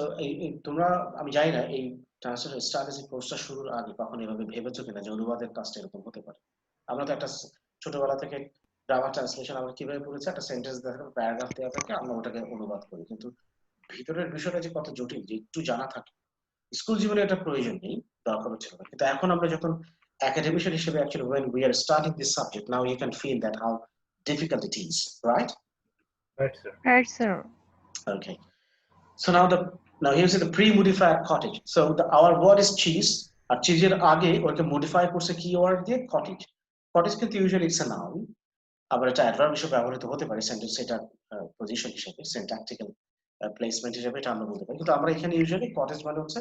তোমরা, আমি জানি না এই ট্রান্সলেশন স্টাডিজ কোর্সটা শুরুর আগে কখন এভাবে ভেবেছো কিনা যে অনুবাদের কাজটা এরকম হতে পারে। আমরা তো একটা ছোটবেলা থেকে গ্রামার ট্রান্সলেশন আমরা কিভাবে পড়েছি, একটা সেন্টেন্স দেখা প্যারাগ্রাফ দেওয়া থাকে, আমরা ওটাকে অনুবাদ করি, কিন্তু ভিতরের বিষয়টা যে কত জটিল, যে একটু জানা থাকে। স্কুল জীবনে এটা প্রয়োজন নেই, দরকার ছিল না, কিন্তু এখন আমরা যখন academician হিসেবে actually when we are starting this subject, now you can feel that how difficult it is, right? Right, sir. Right, sir. Okay, so now here's the pre-modified cottage. So our word is cheese, আর চিজের আগে ওকে modify করছে কি word দিয়ে, cottage. Cottage কিন্তু usually it's a noun, আবার এটা adverb হিসেবে ব্যবহৃত হতে পারে, সেন্টেন্স এটা পজিশন হিসেবে, সিনট্যাকটিক্যাল প্লেসমেন্ট হিসেবে এটা আমরা বলতে পারি, কিন্তু আমরা এখানে ইউজুয়ালি কটেজ মানে হচ্ছে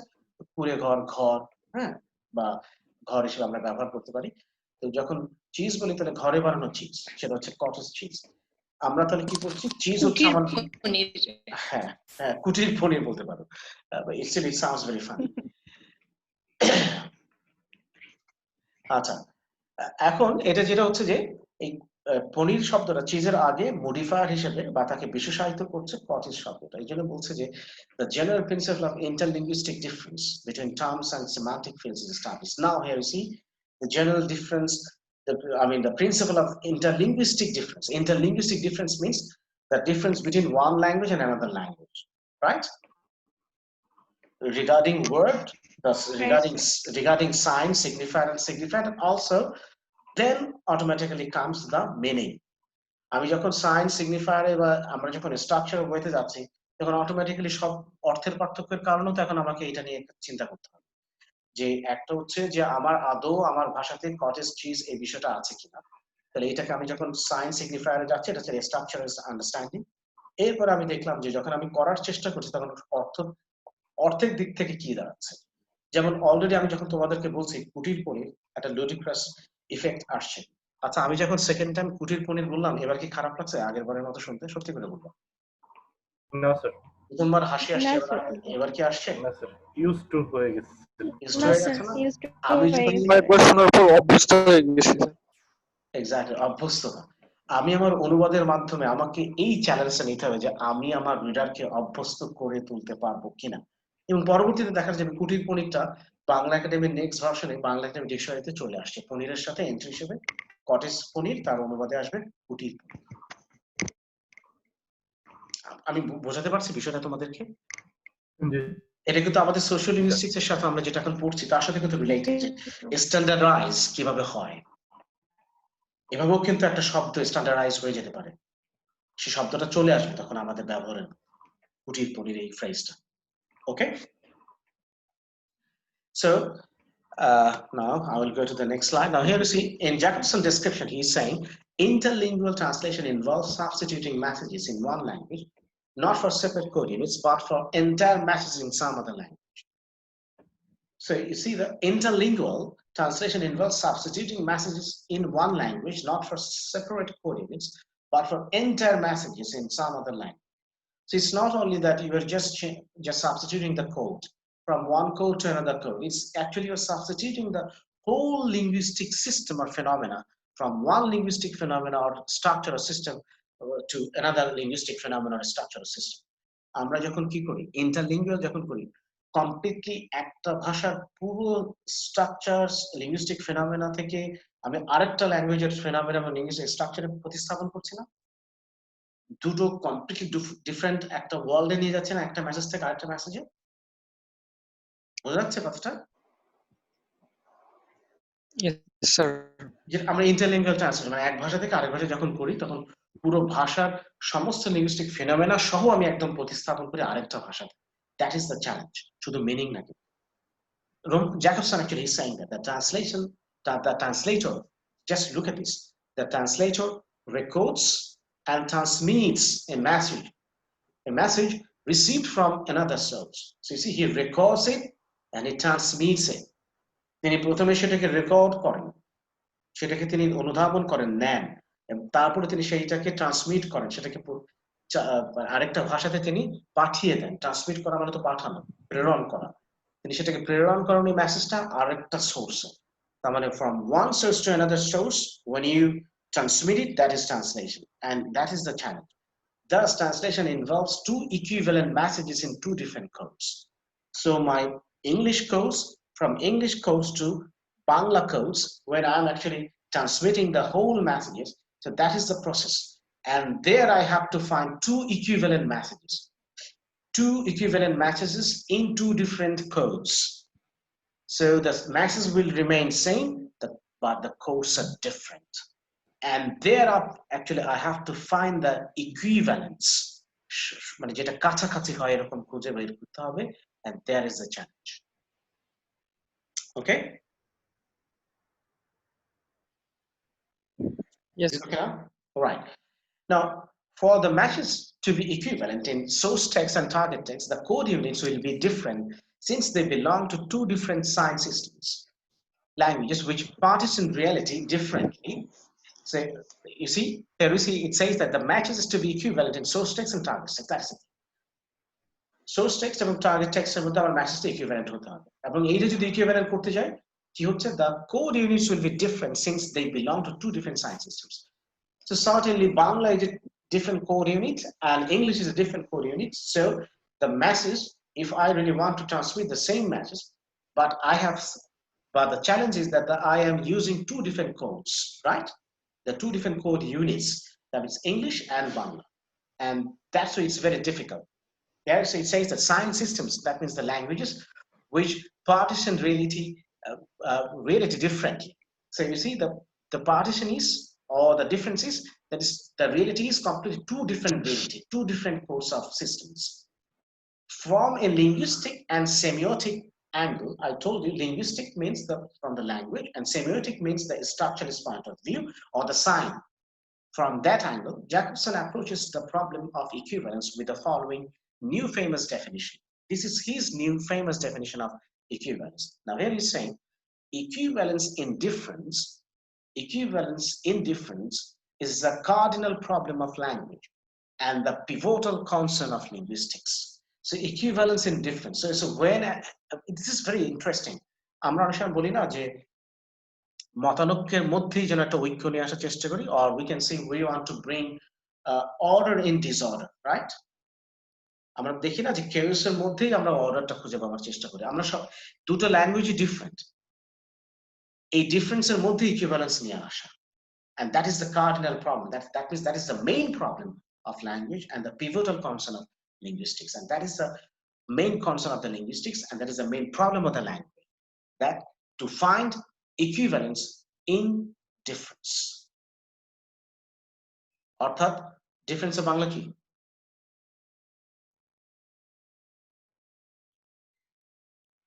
কুড়ে ঘর ঘর, হ্যাঁ, বা ঘর হিসেবে আমরা ব্যবহার করতে পারি। তো যখন চিজ বলি তাহলে ঘরে বানানো চিজ, সেটা হচ্ছে কটেজ চিজ। আমরা তাহলে কি করছি, চিজ হচ্ছে কুটির আমার, পনির। হ্যাঁ হ্যাঁ কুটির পনির বলতে পারো, ইট সাউন্ডস ভেরি ফানি। আচ্ছা, এখন এটা যেটা হচ্ছে যে এই পনির শব্দটা চিজের আগে মডিফায়ার হিসেবে বা তাকে বিশেষায়িত করছে কটেজ শব্দটা। এই জন্য বলছে যে the general principle of interlinguistic difference between terms and semantic fields is established. Now here you see the general difference, the principle of interlinguistic difference. Interlinguistic difference means the difference between one language and another language, right? Regarding word, thus regarding sign, signifier and signifier, and also then automatically comes the meaning. আমি যখন sign সিগনিফায়ারে বা আমরা যখন structure বইতে যাচ্ছি তখন automatically সব অর্থের পার্থক্যের কারণে তো এখন আমাকে এটা নিয়ে চিন্তা করতে হবে যে একটা হচ্ছে যে আমার আদৌ আমার ভাষাতে কটেজ চিজ এই বিষয়টা আছে কিনা। তাহলে এটাকে আমি যখন সাইন সিগনিফায়ারে যাচ্ছি এটা হচ্ছে স্ট্রাকচার আন্ডারস্ট্যান্ডিং। এরপর আমি দেখলাম যে যখন আমি করার চেষ্টা করছি তখন অর্থের দিক থেকে কি দাঁড়াচ্ছে। যেমন অলরেডি আমি যখন তোমাদেরকে বলছি কুটির পনির, একটা লুডিক্রাস ইফেক্ট আসছে। আচ্ছা, আমি যখন সেকেন্ড টাইম কুটির পনির বললাম এবার কি খারাপ লাগছে আগের বারের মতো শুনতে? সত্যি করে বললাম, না স্যার, প্রথমবার হাসি আসছে, না স্যার, এবার কি আসছে? না স্যার, ইউজ টু হয়ে গেছে। Used to না হয়ে স্যার, গেছে না? used to আমি হয়ে যখন গেছে। একবার শোনার পর অভ্যস্ত হয়ে গেছি। এক্স্যাক্টলি অভ্যস্ততা, আমি আমার অনুবাদের মাধ্যমে আমাকে এই চ্যালেঞ্জটা নিতে হবে যে আমি আমার রিডারকে অভ্যস্ত করে তুলতে পারবো কিনা। এবং পরবর্তীতে দেখা যাবে কুটির পনিরটা বাংলা একাডেমির নেক্সট ভার্সনে বাংলা একাডেমি ডিকশনারিতে চলে আসছে পনিরের সাথে এন্ট্রি হিসেবে কটেজ পনির, তার অনুবাদে আসবে কুটির পনির। আমি বোঝাতে পারছি বিষয়টা তোমাদেরকে? জি। এটা কিন্তু আমাদের সোশ্যাল লিঙ্গুইস্টিক্স এর সাথে আমরা যেটা এখন পড়ছি তার সাথে কিন্তু রিলেটেড, যে স্ট্যান্ডার্ডাইজ কিভাবে হয়। এভাবেও কিন্তু একটা শব্দ স্ট্যান্ডার্ডাইজ হয়ে যেতে পারে, সেই শব্দটা চলে আসবে তখন আমাদের ব্যবহারে কুটির পনির এই ফ্রেজটা। ওকে, so now I will go to the next slide. Now here you see in Jacobson's description he is saying interlingual translation involves substituting messages in one language not for separate code units but for entire messages in some other language. So you see the interlingual translation involves substituting messages in one language not for separate code units but for entire messages in some other language. So it's not only that you are just substituting the code from one code to another code. It's actually you're substituting the whole linguistic system or phenomena from one linguistic phenomena or structure or system to another linguistic phenomena or structure or system. আমরা যখন কি করি ইন্টারলিঙ্গুয়াল যখন করি completely একটা ভাষার পুরো structure linguistic phenomena থেকে আমি আরেকটা ল্যাঙ্গুয়েজের ফেনোমেনা বা লিঙ্গুইস্টিক স্ট্রাকচারে প্রতিস্থাপন করছি না, দুটো কমপ্লিটলি ডিফারেন্ট একটা ওয়ার্ল্ডে নিয়ে যাচ্ছে না একটা মেসেজ থেকে আরেকটা মেসেজে। বোঝা যাচ্ছে কথাটা? স্যার যে আমরা ইন্টারলিঙ্গুয়াল ট্রান্সলেশন মানে এক ভাষা থেকে আরেক ভাষা যখন করি তখন পুরো ভাষার সমস্ত লিঙ্গুইস্টিক ফেনোমেনা সহ আমি একদম প্রতিস্থাপন করি আরেকটা ভাষাতে। দ্যাট ইজ দ্য চ্যালেঞ্জ, শুধু মিনিং নাকি। Jacobson actually is saying that the translator, just look at this, the translator records and transmits a message received from another source. So you see, he records it and he transmits it. তিনি প্রথমে সেটাকে record করেন, সেটাকে তিনি অনুধাবন করেন নেন, এবং তারপরে তিনি সেইটাকে ট্রান্সমিট করেন, সেটাকে আরেকটা ভাষাতে তিনি পাঠিয়ে দেন। ট্রান্সমিট করা মানে তো পাঠানো, প্রেরণ করা। তিনি সেটাকে প্রেরণ করেন ওই মেসেজটা আরেকটা সোর্সে। তার মানে from one source to another source, when you transmit it, that is translation, and that is the challenge. Thus, translation involves two equivalent messages in two different codes. So my English codes, from English codes to Bangla codes, when I'm actually transmitting the whole messages, so that is the process. And there I have to find two equivalent messages in two different codes. So the messages will remain same, but the codes are different. And there are actually I have to find the equivalence, মানে যেটা কাছাকাছি হয় এরকম খুঁজে বের করতে হবে, and there is a challenge. Okay? Yes. Okay. All right. Now, for the matches to be equivalent in source text and target text, the code units will be different since they belong to two different sign systems, languages which partition reality differently. So you see, here you see it says that the matches is to be equivalent in source text and target text. That's it. Source text এবং target text এর মধ্যে আমার ম্যাসেজটা equivalent হতে হবে এবং এইটা যদি equivalent করতে যাই কি হচ্ছে, the code units will be different since they belong to two different sign systems. So certainly Bangla is a different code unit and English is a different code unit. So the message, if I really want to transmit the same message, but the challenge is that I am using two different codes, right? The two different code units, that is English and Bangla. And that's why it's very difficult. Yeah, so it says that sign systems, that means the languages which partition reality differently. So you see the partition is, or the difference is, that is the reality is completely two different reality, two different codes of systems. From a linguistic and semiotic angle, I told you linguistic means from the language and semiotic means the structuralist point of view or the sign. From that angle, Jacobson approaches the problem of equivalence with the following new famous definition. This is his new famous definition of equivalence. Now here he's saying equivalence in difference is the cardinal problem of language and the pivotal concern of linguistics. So equivalence in difference. So when this is very interesting. আমরা অনেক সময় বলি না যে মতানৈক্যের মধ্যেই যেন একটা ঐক্য নিয়ে আসার চেষ্টা করি, or we can say we want to bring order in disorder, right? আমরা দেখি না যে chaosের মধ্যেই আমরা অর্ডারটা খুঁজে পাওয়ার চেষ্টা করি। আমরা সব দুটো ল্যাঙ্গুয়েজই ডিফারেন্ট, এই ডিফারেন্সের মধ্যে ইকুইভ্যালেন্স নিয়ে আসা, and that is the cardinal problem. That means that is the main problem of language and the pivotal concern of linguistics, and that is the main concern of the linguistics, and that is the main problem of the language, that to find equivalence in difference. অর্থাৎ difference Bangla কি?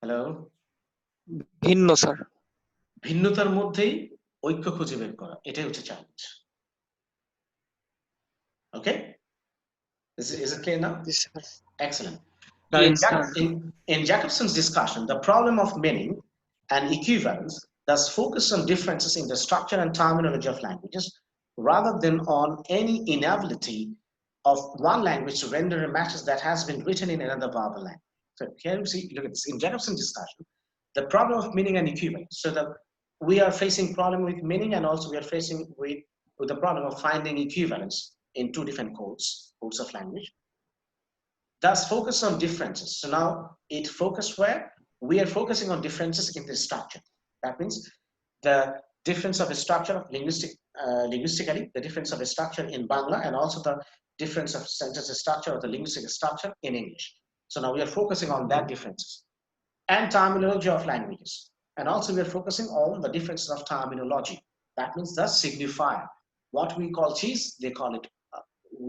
Hello, ভিন্ন sir. ভিন্নতার মধ্যেই ঐক্য খুঁজে বের করা, এটাই হচ্ছে challenge. Okay, is it clear now? G sir. Excellent. Now, Yes, sir. in Jacobson's discussion, the problem of meaning and equivalence thus focus on differences in the structure and terminology of languages rather than on any inability of one language to render a message that has been written in another verbal language. So here you see, look at this. In Jacobson's discussion, the problem of meaning and equivalence. So that we are facing problem with meaning, and also we are facing with the problem of finding equivalence in two different codes of language. Thus focus on differences. So now it focus where we are focusing on differences in the structure. That means the difference of a structure of linguistically, the difference of a structure in Bangla, and also the difference of sentence structure or the linguistic structure in English. So now we are focusing on that differences and terminology of languages. And also we are focusing on the differences of terminology. That means the signifier. What we call cheese, they call it,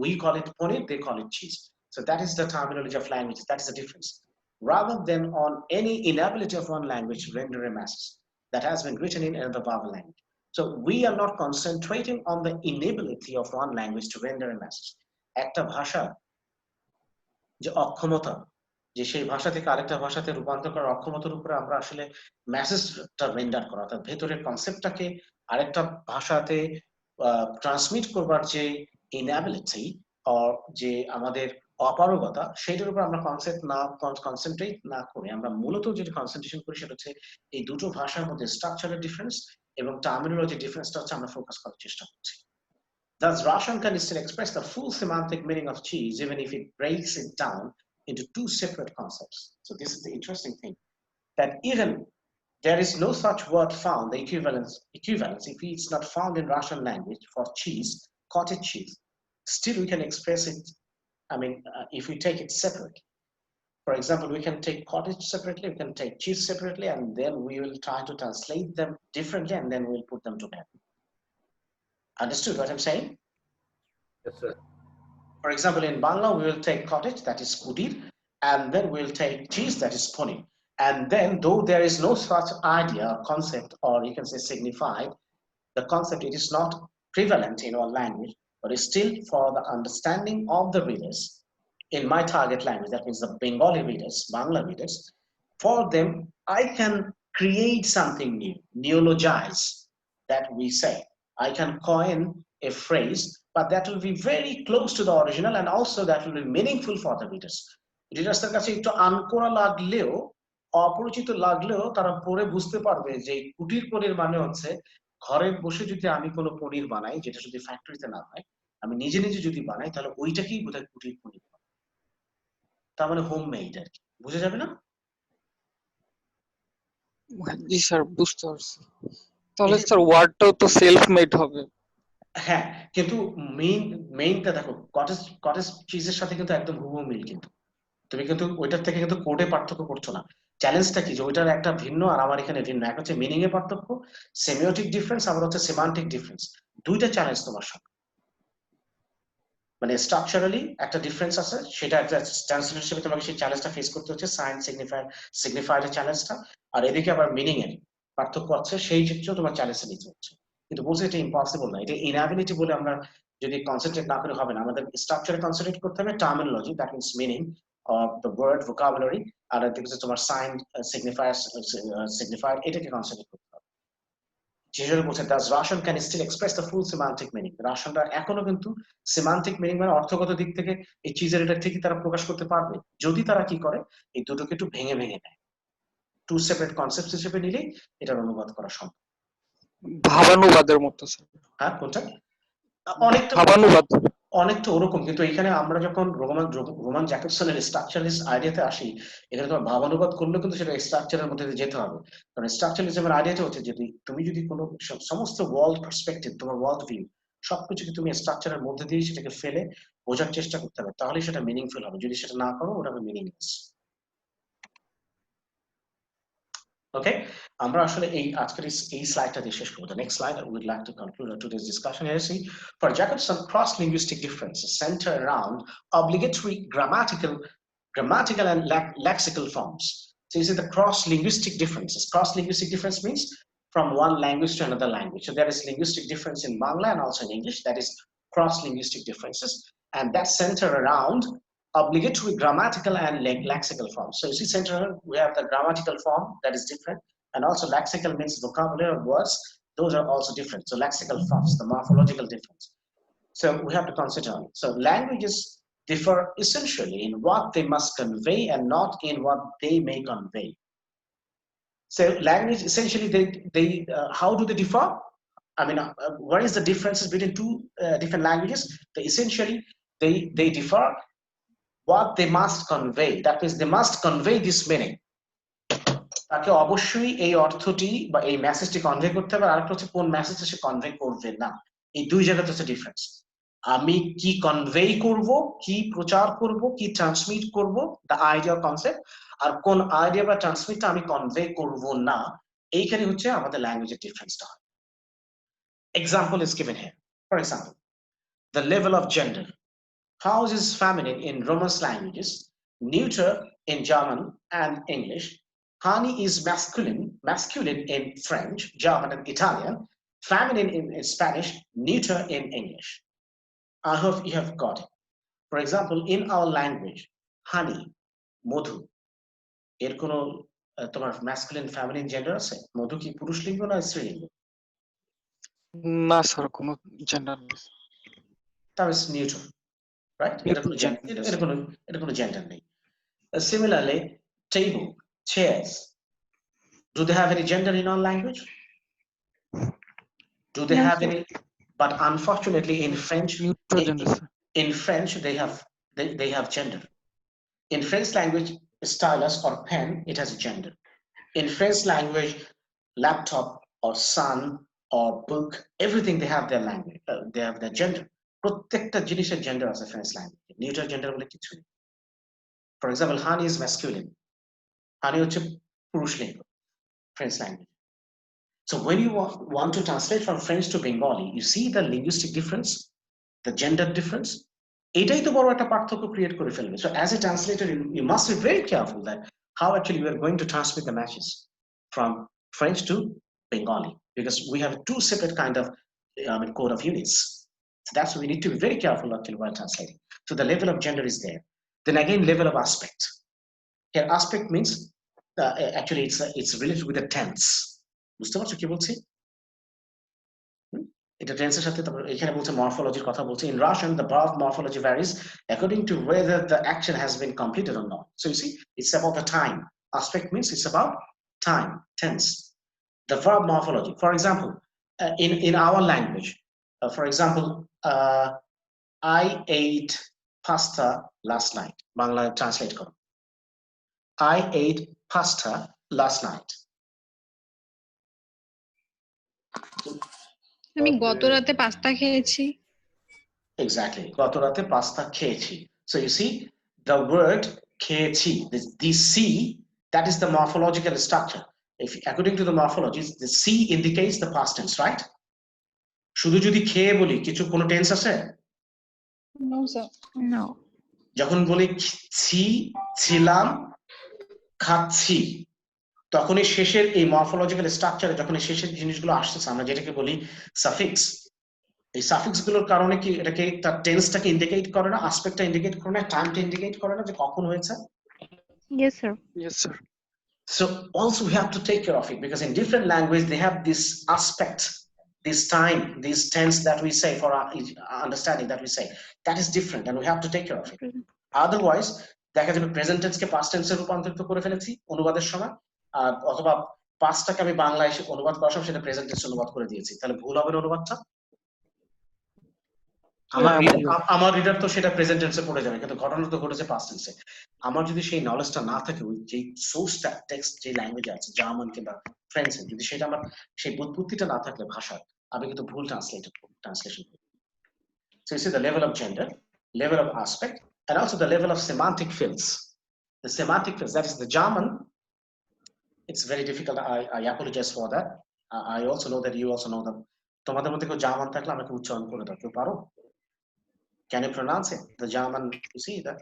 we call it paneer, they call it cheese. So that is the terminology of languages. That is the difference. Rather than on any inability of one language to render a message that has been written in another verbal language. So we are not concentrating on the inability of one language to render a message. একটা ভাষা যে অক্ষমতা, যে সেই ভাষা থেকে আরেকটা ভাষাতে রূপান্তর করার অক্ষমতার উপরে আমরা আসলে মেসেজটা রেন্ডার করা, অর্থাৎ ভেতরের কনসেপ্টটাকে আরেকটা ভাষাতে ট্রান্সমিট করবার যে ইনঅ্যাবিলিটি অর যে আমাদের অপারগতা, সেটার উপর আমরা কনসেন্ট্রেট না করে আমরা মূলত যেটা কনসেন্ট্রেশন করি সেটা হচ্ছে এই দুটো ভাষার মধ্যে স্ট্রাকচারাল ডিফারেন্স এবং টার্মিনোলজি ডিফারেন্সটা হচ্ছে আমরা ফোকাস করার চেষ্টা করছি। Thus, Russian can still express the full semantic meaning of cheese even if it breaks it down into two separate concepts. So this is the interesting thing, that even there is no such word found, the equivalence, if it's not found in Russian language for cheese, cottage cheese, still we can express it. I mean, if we take it separately. For example, we can take cottage separately, we can take cheese separately, and then we will try to translate them differently, and then we'll put them together. Understood what I'm saying? Yes, sir. For example, in Bangla, we will take cottage, that is kudir, and then we'll take cheese, that is paneer. And then, though there is no such idea or concept, or you can say signified, the concept, it is not prevalent in our language, but it's still for the understanding of the readers in my target language, that means the Bengali readers, Bangla readers, For them, I can create something new, neologize, that we say. I can coin a phrase, but that will be very close to the original, and also that will be meaningful for the readers. রিডার্সদের কাছে একটু আনকোরা লাগলেও, অপরিচিত লাগলেও তারা পড়ে বুঝতে পারবে যে কুটির পনির মানে হচ্ছে ঘরে বসে যদি আমি কোনো পনির বানাই, যেটা যদি ফ্যাক্টরিতে না হয়, আমি নিজে নিজে যদি বানাই, তাহলে ওইটাকেই বোধহয় কুটির পনির, তার মানে হোম মেড আর কি। বুঝে যাবে না? জি স্যার, বুঝতে পারছি। তাহলে স্যার ওয়ার্ডটাও তো সেলফ মেড হবে। হ্যাঁ, কিন্তু মেইনটা দেখো, কটেজ চিজের সাথে কিন্তু একদম হুবহু মিল, কিন্তু তুমি কিন্তু ওইটার থেকে কিন্তু কোডে পার্থক্য করছো না। চ্যালেঞ্জটা কি, যে ওইটার একটা ভিন্ন আর আমার এখানে ভিন্ন। এক হচ্ছে মিনিং এ পার্থক্য, সেমিওটিক ডিফারেন্স, আবার হচ্ছে সেমান্টিক ডিফারেন্স। দুইটা চ্যালেঞ্জ তোমার সামনে, মানে স্ট্রাকচারালি একটা ডিফারেন্স আছে, সেটা একটা ট্রান্সলেটর হিসেবে তোমাকে সেই চ্যালেঞ্জটা ফেস করতে হচ্ছে, সাইন সিগনিফায়ার এর চ্যালেঞ্জটা। আর এদিকে আবার মিনিং এর পার্থক্য আছে, সেই ক্ষেত্রেও তোমার চ্যালেঞ্জে নিতে হচ্ছে। কিন্তু বলছে এটা ইম্পসিবল না, এটা ইনএবিলিটি বলে আমরা যদি কনসেন্ট্রেট না করে হবে না। আমাদের স্ট্রাকচারে কনসেন্ট্রেট করতে হবে, terminology, that means meaning of the word, vocabulary, আর এদিকে হচ্ছে তোমার সাইন সিগনিফায়ার, এটাকে কনসেন্ট্রেট করতে হবে। যেটা বলছে, does Russian can still express the full semantic meaning? রাশনটা এখনো কিন্তু সেমান্টিক মিনিং মানে অর্থগত দিক থেকে এই চিজের এটা ঠিকই তারা প্রকাশ করতে পারবে, যদি তারা কি করে এই দুটোকে একটু ভেঙে ভেঙে নেয়, টু সেপারেট কনসেপ্ট হিসেবে নিলেই এটার অনুবাদ করা সম্ভব। ভাবানুবাদের মতো স্যার। হ্যাঁ, কোনটা? অনেকটা ভাবানুবাদ। অনেকটা ওরকম, কিন্তু এখানে আমরা যখন রোমান জ্যাকবসনের স্ট্রাকচারালিস্ট আইডিয়াতে আসি, এখানে তোমার ভাবানুবাদ করলে কিন্তু সেটা স্ট্রাকচারের মধ্যে দিয়ে যেতে হবে। কারণ স্ট্রাকচারালিজমের আইডিয়াটা হচ্ছে, যদি তুমি যদি কোনো সমস্ত ওয়ার্ল্ড পার্সপেক্টিভ, তোমার ওয়ার্ল্ড ভিউ সবকিছুকে তুমি স্ট্রাকচারের মধ্যে দিয়ে সেটাকে ফেলে বোঝার চেষ্টা করতে হবে, তাহলেই সেটা মিনিংফুল হবে। যদি সেটা না করো, ওটা হবে মিনিংলেস। ওকে, আমরা আসলে এই আজকের এই স্লাইডটা দিয়ে শেষ করব। The next slide I would like to conclude today's discussion here. See, for Jacobson, cross-linguistic differences center around obligatory grammatical and lexical forms. So you see the cross-linguistic differences. Cross-linguistic difference means from one language to another language. So there is linguistic difference in Bangla and also in English. That is cross-linguistic differences, and that center around obligatory grammatical and lexical forms. So you see, central, we have the grammatical form that is different, and also lexical means vocabulary of words, those are also different. So lexical forms, the morphological difference. So we have to consider on it. So languages differ essentially in what they must convey and not in what they may convey. So language essentially, how do they differ? I mean, what is the differences between two different languages? Essentially, they differ what they must convey. That means they must convey this meaning. তাকে অবশ্যই এই অর্থটি বা এই মেসেজটি convey করতে হবে, আর আরেকটা হচ্ছে কোন মেসেজটা সে কনভে করবে না। এই দুই জায়গাতে হচ্ছে ডিফারেন্স। আমি কি কনভে করব, কি প্রচার করব, কি ট্রান্সমিট করব, দ্য আইডিয়া কনসেপ্ট, আর কোন আইডিয়া বা ট্রান্সমিটটা আমি কনভে করব না, এইখানে হচ্ছে আমাদের ল্যাঙ্গুয়েজের ডিফারেন্সটা হয়। Example is given here. For example, the level of gender. House is feminine in Romance languages, neuter in German and English. Honey is masculine in French, German and Italian, feminine in Spanish, neuter in English. I hope you have got it. For example, in our language, honey, মধু, এর কোনো তোমার masculine feminine gender আছে? মধু কি পুরুষ লিঙ্গ না স্ত্রীলিঙ্গ? না sir, কোনো জেন্ডার নেই। That is neuter, right? এটা কোনো gender নেই। Similarly, table, chairs, do they have any gender in our language? Do they No, have sir. any? But unfortunately, in French, in French they have gender. In French language, stylus or pen, it has gender. In French language, laptop or son or book, everything they have their language. They have their gender. প্রত্যেকটা জিনিসের gender আছে French language. Neuter gender বলে কিছু নেই। For example, honey is masculine. Honey হচ্ছে পুরুষ লিঙ্গ, French language. So when you want to translate from French to Bengali, you see the linguistic difference, the gender difference. এটাই তো বড় একটা পার্থক্য ক্রিয়েট করে ফেলবে। So as a translator, you must be very careful that how actually you are going to transmit the message from French to Bengali, because we have two separate kind of code of units. So that's why we need to be very careful actually while translating. So the level of gender is there. Then again, level of aspect. Here, aspect means actually it's related with the tense. বুঝতে পারছো কি বলছি? এটা টেন্সের সাথে তারপর এখানে বলছে মরফোলজির কথা বলছে। In Russian the verb morphology varies according to whether the action has been completed or not. So you see, it's about the time. Aspect means it's about time, tense. The verb morphology, for example, in our language, for example, I ate pasta last night. Bangla translate করো। I ate pasta last night. আমি গত রাতে pasta খেয়েছি। Exactly. গত রাতে pasta খেয়েছি. So you see, the word খেয়েছি, the C, that is the morphological structure. If according to the morphology, the C indicates the past tense, right? শুধু যদি খেয়ে বলি কিছু কোনো টেন্স আছে? No sir. No. যখন বলি ছি, ছিলাম, খাচ্ছি, তখন এই শেষের এই মরফোলজিক্যাল স্ট্রাকচারে যখন এই শেষের জিনিসগুলো আসতেছে আমরা যেটাকে বলি সাফিক্স, এই সাফিক্স গুলোর কারণে কি এটাকে তার টেন্সটাকে ইন্ডিকেট করে না, অ্যাসপেক্টটা ইন্ডিকেট করে না, টাইমটা ইন্ডিকেট করে না যে কখন হয়েছে? Yes sir. Yes, sir. So also we have to take care of it because in different language they have this aspect, this time, this tense that we say for our understanding that we say, that is different and we have to take care of it. Otherwise দেখা যাবে present টেন্সকে past টেন্সে রূপান্তরিত করে ফেলেছি অনুবাদের সময়, আর অথবা পাস্টটাকে আমি বাংলায় এসে অনুবাদ করার সময় সেটা প্রেজেন্ট টেন্সে অনুবাদ করে দিয়েছি, তাহলে ভুল হবে না অনুবাদটা? আমার রিডার তো সেটা প্রেজেন্ট টেন্সে পড়ে যাবে, কিন্তু ঘটনা তো ঘটেছে পাস্ট টেন্সে। আমার যদি সেই নলেজটা না থাকে, ওই যে সোর্সটা টেক্সট যে ল্যাঙ্গুয়েজে আছে জার্মান কিংবা ফ্রেঞ্চ, যদি সেটা আমার সেই বুদ্ধিটা না থাকলে ভাষার, আমি কিন্তু ভুল ট্রান্সলেশন করি। So you see the level of gender, level of aspect, and also the level of semantic fields. The semantic fields, that is the German, it's very difficult. I apologize for that. I also know that you also know that. তোমাদের মধ্যে কেউ German থাকলে আমাকে উচ্চারণ করে দাও, কেউ পারো? Can you pronounce it? The German, you see that?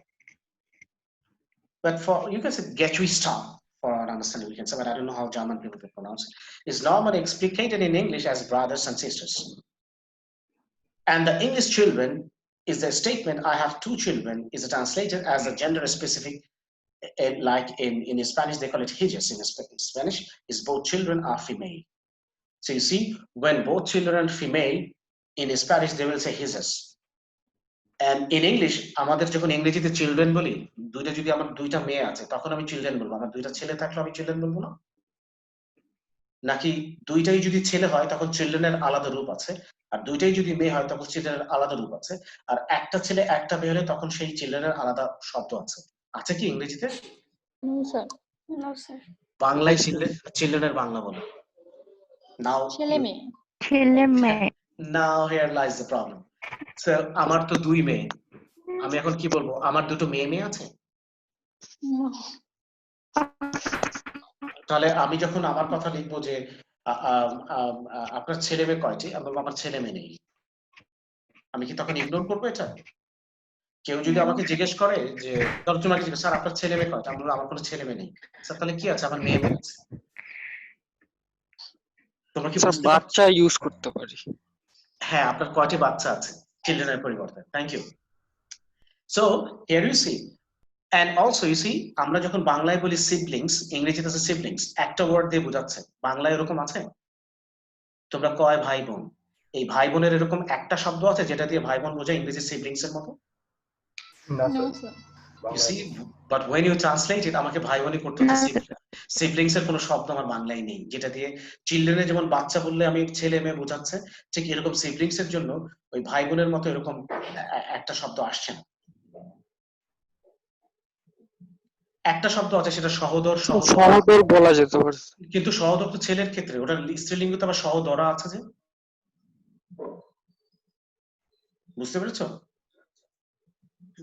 But for, you can say Geschwister for our understanding, we can say, but I don't know how German people can pronounce it. It's normally explicated in English as brothers and sisters. And the English children is the statement, I have two children, is translated as a gender specific, like in Spanish, they call it hijas. In Spanish, is both children are female. So you see, when both children are female, in Spanish, they will say hijas. And in English, আমাদের যখন ইংরেজিতে children বলি, দুইটা যদি আমার দুইটা মেয়ে আছে তখন আমি চিলড্রেন বলবো, আমার দুইটা ছেলে থাকলে আমি চিলড্রেন বলবো না? নাকি দুইটাই যদি ছেলে হয় তখন চিলড্রেনের আলাদা রূপ আছে, আর দুইটাই যদি মেয়ে হয় তখন চিলড্রেনের আলাদা রূপ আছে, আর একটা ছেলে একটা মেয়ে হলে তখন সেই চিলড্রেনের আলাদা শব্দ আছে? আছে কি ইংরেজিতে? No sir. No sir. বাংলায় চিলড্রেনের বাংলা বলে নাও ছেলে মেয়ে। ছেলে মেয়ে। Now here lies the problem. So আমার তো দুই মেয়ে, আমি এখন কি বলবো? আমার দুটো মেয়ে মেয়ে আছে? তাহলে আমি যখন আমার কথা লিখবো যে আপনার ছেলে মেয়ে কয়টি, আমি বলবো আমার ছেলে মেয়ে নেই, আমি কি তখন ইগনোর করবো এটা? কেউ যদি আমাকে জিজ্ঞেস করে যে ধরো তোমাকে জিজ্ঞেস, স্যার আপনার ছেলে মেয়ে কয়টা, আমি বলবো আমার কোনো ছেলে মেয়ে নেই। স্যার তাহলে কি আছে? আমার মেয়ে মেয়ে আছে। তোমরা কি বুঝতে পারছো? বাচ্চা ইউজ করতে পারি। হ্যাঁ, আপনার কয়টি বাচ্চা আছে চিলড্রেনের পরিবর্তে? Thank you. So here you see, and also you see, আমরা যখন বাংলায় বলি সিবলিংস, ইংরেজিতে আছে সিবলিংস, একটা ওয়ার্ড দিয়ে বোঝাচ্ছে। বাংলায় এরকম আছে? তোমরা কয় ভাই বোন, এই ভাই বোনের এরকম একটা শব্দ আছে যেটা দিয়ে ভাই বোন বোঝায় ইংরেজি সিবলিংস এর মতো? No sir. You see, but when you translate it, আমাকে ভাই বোনই করতে হচ্ছে। সিবলিংস এর কোনো শব্দ আমার বাংলায় নেই যেটা দিয়ে চিলড্রেনে যেমন বাচ্চা বললে আমি ছেলে মেয়ে বোঝাচ্ছে, ঠিক এরকম সিবলিংস এর জন্য ওই ভাই বোনের মতো এরকম একটা শব্দ আসছে না। একটা শব্দ আছে সেটা সহোদর, সহোদর বলা যেতে পারে, কিন্তু সহোদর তো ছেলের ক্ষেত্রে, ওটা স্ত্রীলিঙ্গতে আবার সহোদরা আছে যে, বুঝতে পেরেছো?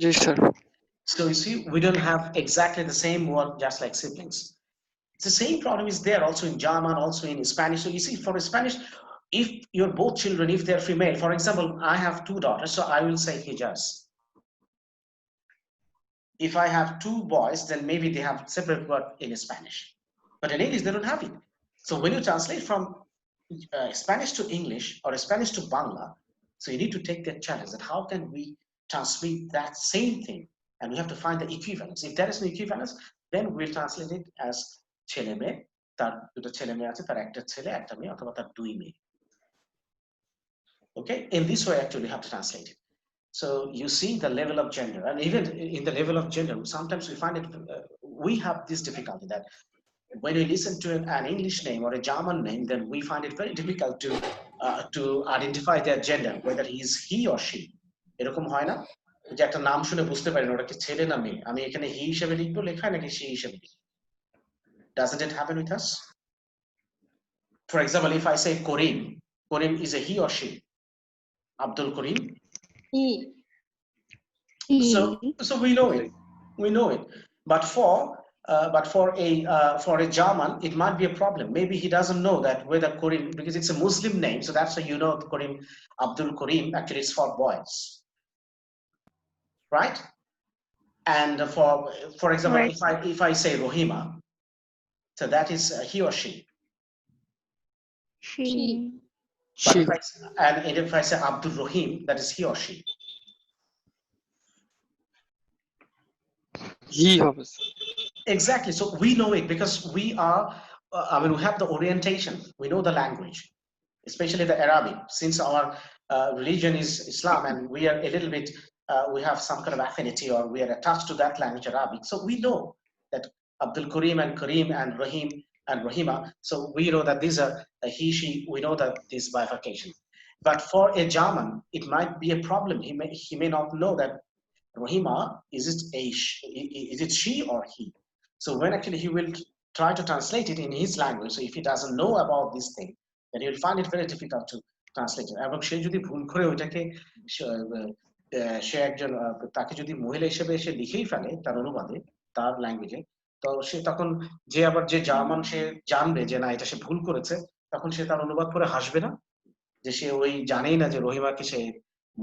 জি sir. So you see, we don't have exactly the same word just like siblings. The same problem is there also in German, also in Spanish. So you see, for Spanish, if you're both children, if they're female, for example, I have two daughters, so I will say hijas. If I have two boys, then maybe they have separate word in Spanish, but in English they don't have it. So when you translate from Spanish to English or Spanish to Bangla, so you need to take that challenge that how can we translate that same thing, and we have to find the equivalence. If there is no equivalence, then we'll translate it as ছেলে মেয়ে, তার দুটো ছেলে মেয়ে আছে, তার একটা ছেলে একটা মেয়ে, অথবা তার দুই মেয়ে। Okay, in this way actually you have to translate it. So you see the level of gender, and even in the level of gender, sometimes we find it, we have this difficulty that when we listen to an English name or a German name, then we find it very difficult to identify their gender, whether he or she. এরকম হয় না যে একটা নাম শুনে বুঝতে পারি না ওটা কি ছেলে না মেয়ে, আমি এখানে হি হিসেবে লিখবো লেখায় নাকি সে হিসেবে লিখবো? Doesn't it happen with us? For example, if I say Karim, Karim is a he or she? Abdul Karim? He. So we know it, but for a German it might be a problem. Maybe he doesn't know that whether Karim, because it's a Muslim name, so that's why you know Karim, Abdul Karim actually it's for boys, right? And for example, Right. if I say Rohima, so that is he or she. She. But She. if I say Abdul Rahim, that is he or she. He হবে sir. Exactly. So we know it because we are, I mean, we have the orientation, we know the language, especially the Arabic. Since our religion is Islam and we are a little bit, we have some kind of affinity or we are attached to that language, Arabic. So we know that Abdul Karim and Rahim and Rahima. So we know that these are he, she, we know that this bifurcation. But for a German, it might be a problem. He may not know that Rahima, is it she or he? So when actually he will try to translate it in his language, so if he doesn't know about this thing, then he will find it very difficult to translate it. এবং সে যদি ভুল করে ওইটাকে সে একজন তাকে যদি মহিলা হিসেবে সে লিখেই ফেলে তার অনুবাদে তার ল্যাঙ্গুয়েজে, তো সে তখন যে জার্মান সে জানবে যে না এটা সে ভুল করেছে, তখন সে তার অনুবাদ করে হাসবে না, যে সে ওই জানেই না যে রহিমাকে সে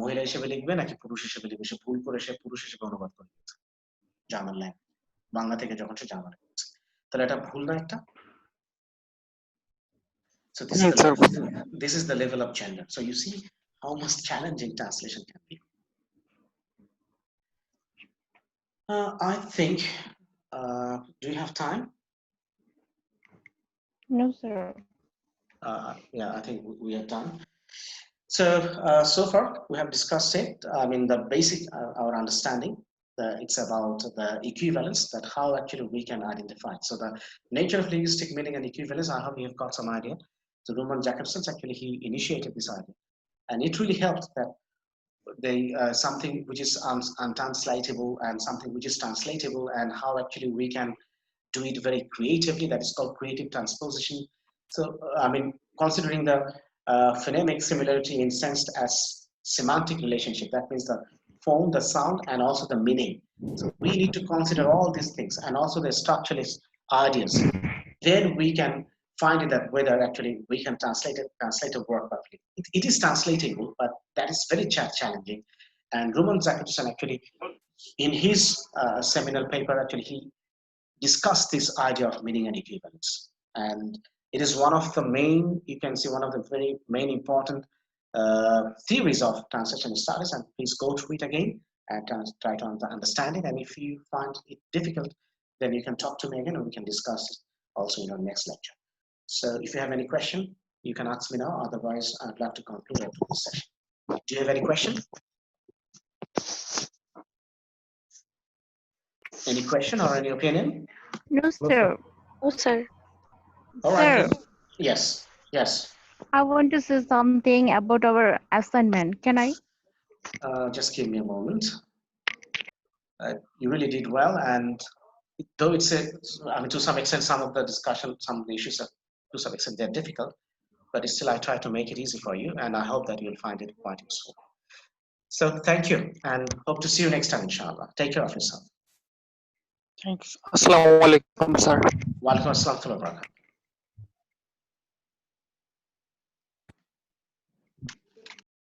মহিলা হিসেবে লিখবে নাকি পুরুষ হিসেবে লিখবে, সে ভুল করে সে পুরুষ হিসেবে অনুবাদ করে দিয়েছে জার্মান ল্যাঙ্গুয়েজ, বাংলা থেকে যখন সে জার্মান লিখছে, তাহলে এটা ভুল না একটা? So this is the level of gender. So you see how much challenging translation can be. I think, do you have time? No, sir. Yeah, I think we are done. So so far we have discussed it. I mean the basic our understanding. It's about the equivalence, that how actually we can identify. So the nature of linguistic meaning and equivalence, I hope you have got some idea. So Roman Jacobson actually he initiated this idea, and it really helped that they something which is untranslatable and something which is translatable, and how actually we can do it very creatively. That is called creative transposition. So I mean, considering the phonemic similarity in sensed as semantic relationship, that means the form, the sound, and also the meaning. So we need to consider all these things and also the structuralist ideas. Then we can find it that whether actually we can translate a work properly. It is translatable, but that is very challenging. And Roman Jacobson actually, in his seminal paper, actually he discussed this idea of meaning and equivalence. And it is one of the main, you can see one of the very main important theories of translation studies, and please go through it again and try to understand it. And if you find it difficult, then you can talk to me again and we can discuss it also in our next lecture. So if you have any question, you can ask me now, otherwise I'd like to conclude after this session. Do you have any question? Any question or any opinion? No, sir. No, sir. All right. Sir. Yes, yes. I want to say something about our assignment. Can I? Just give me a moment. You really did well, and though it's I mean, to some extent, some of the discussion, some of the issues are, to some extent, they're difficult, but still I try to make it easy for you, and I hope that you'll find it quite useful. So thank you, and hope to see you next time, inshallah. Take care of yourself. Thanks. Assalamu alaikum, sir. Wa alaikum assalam wa rahmatullah.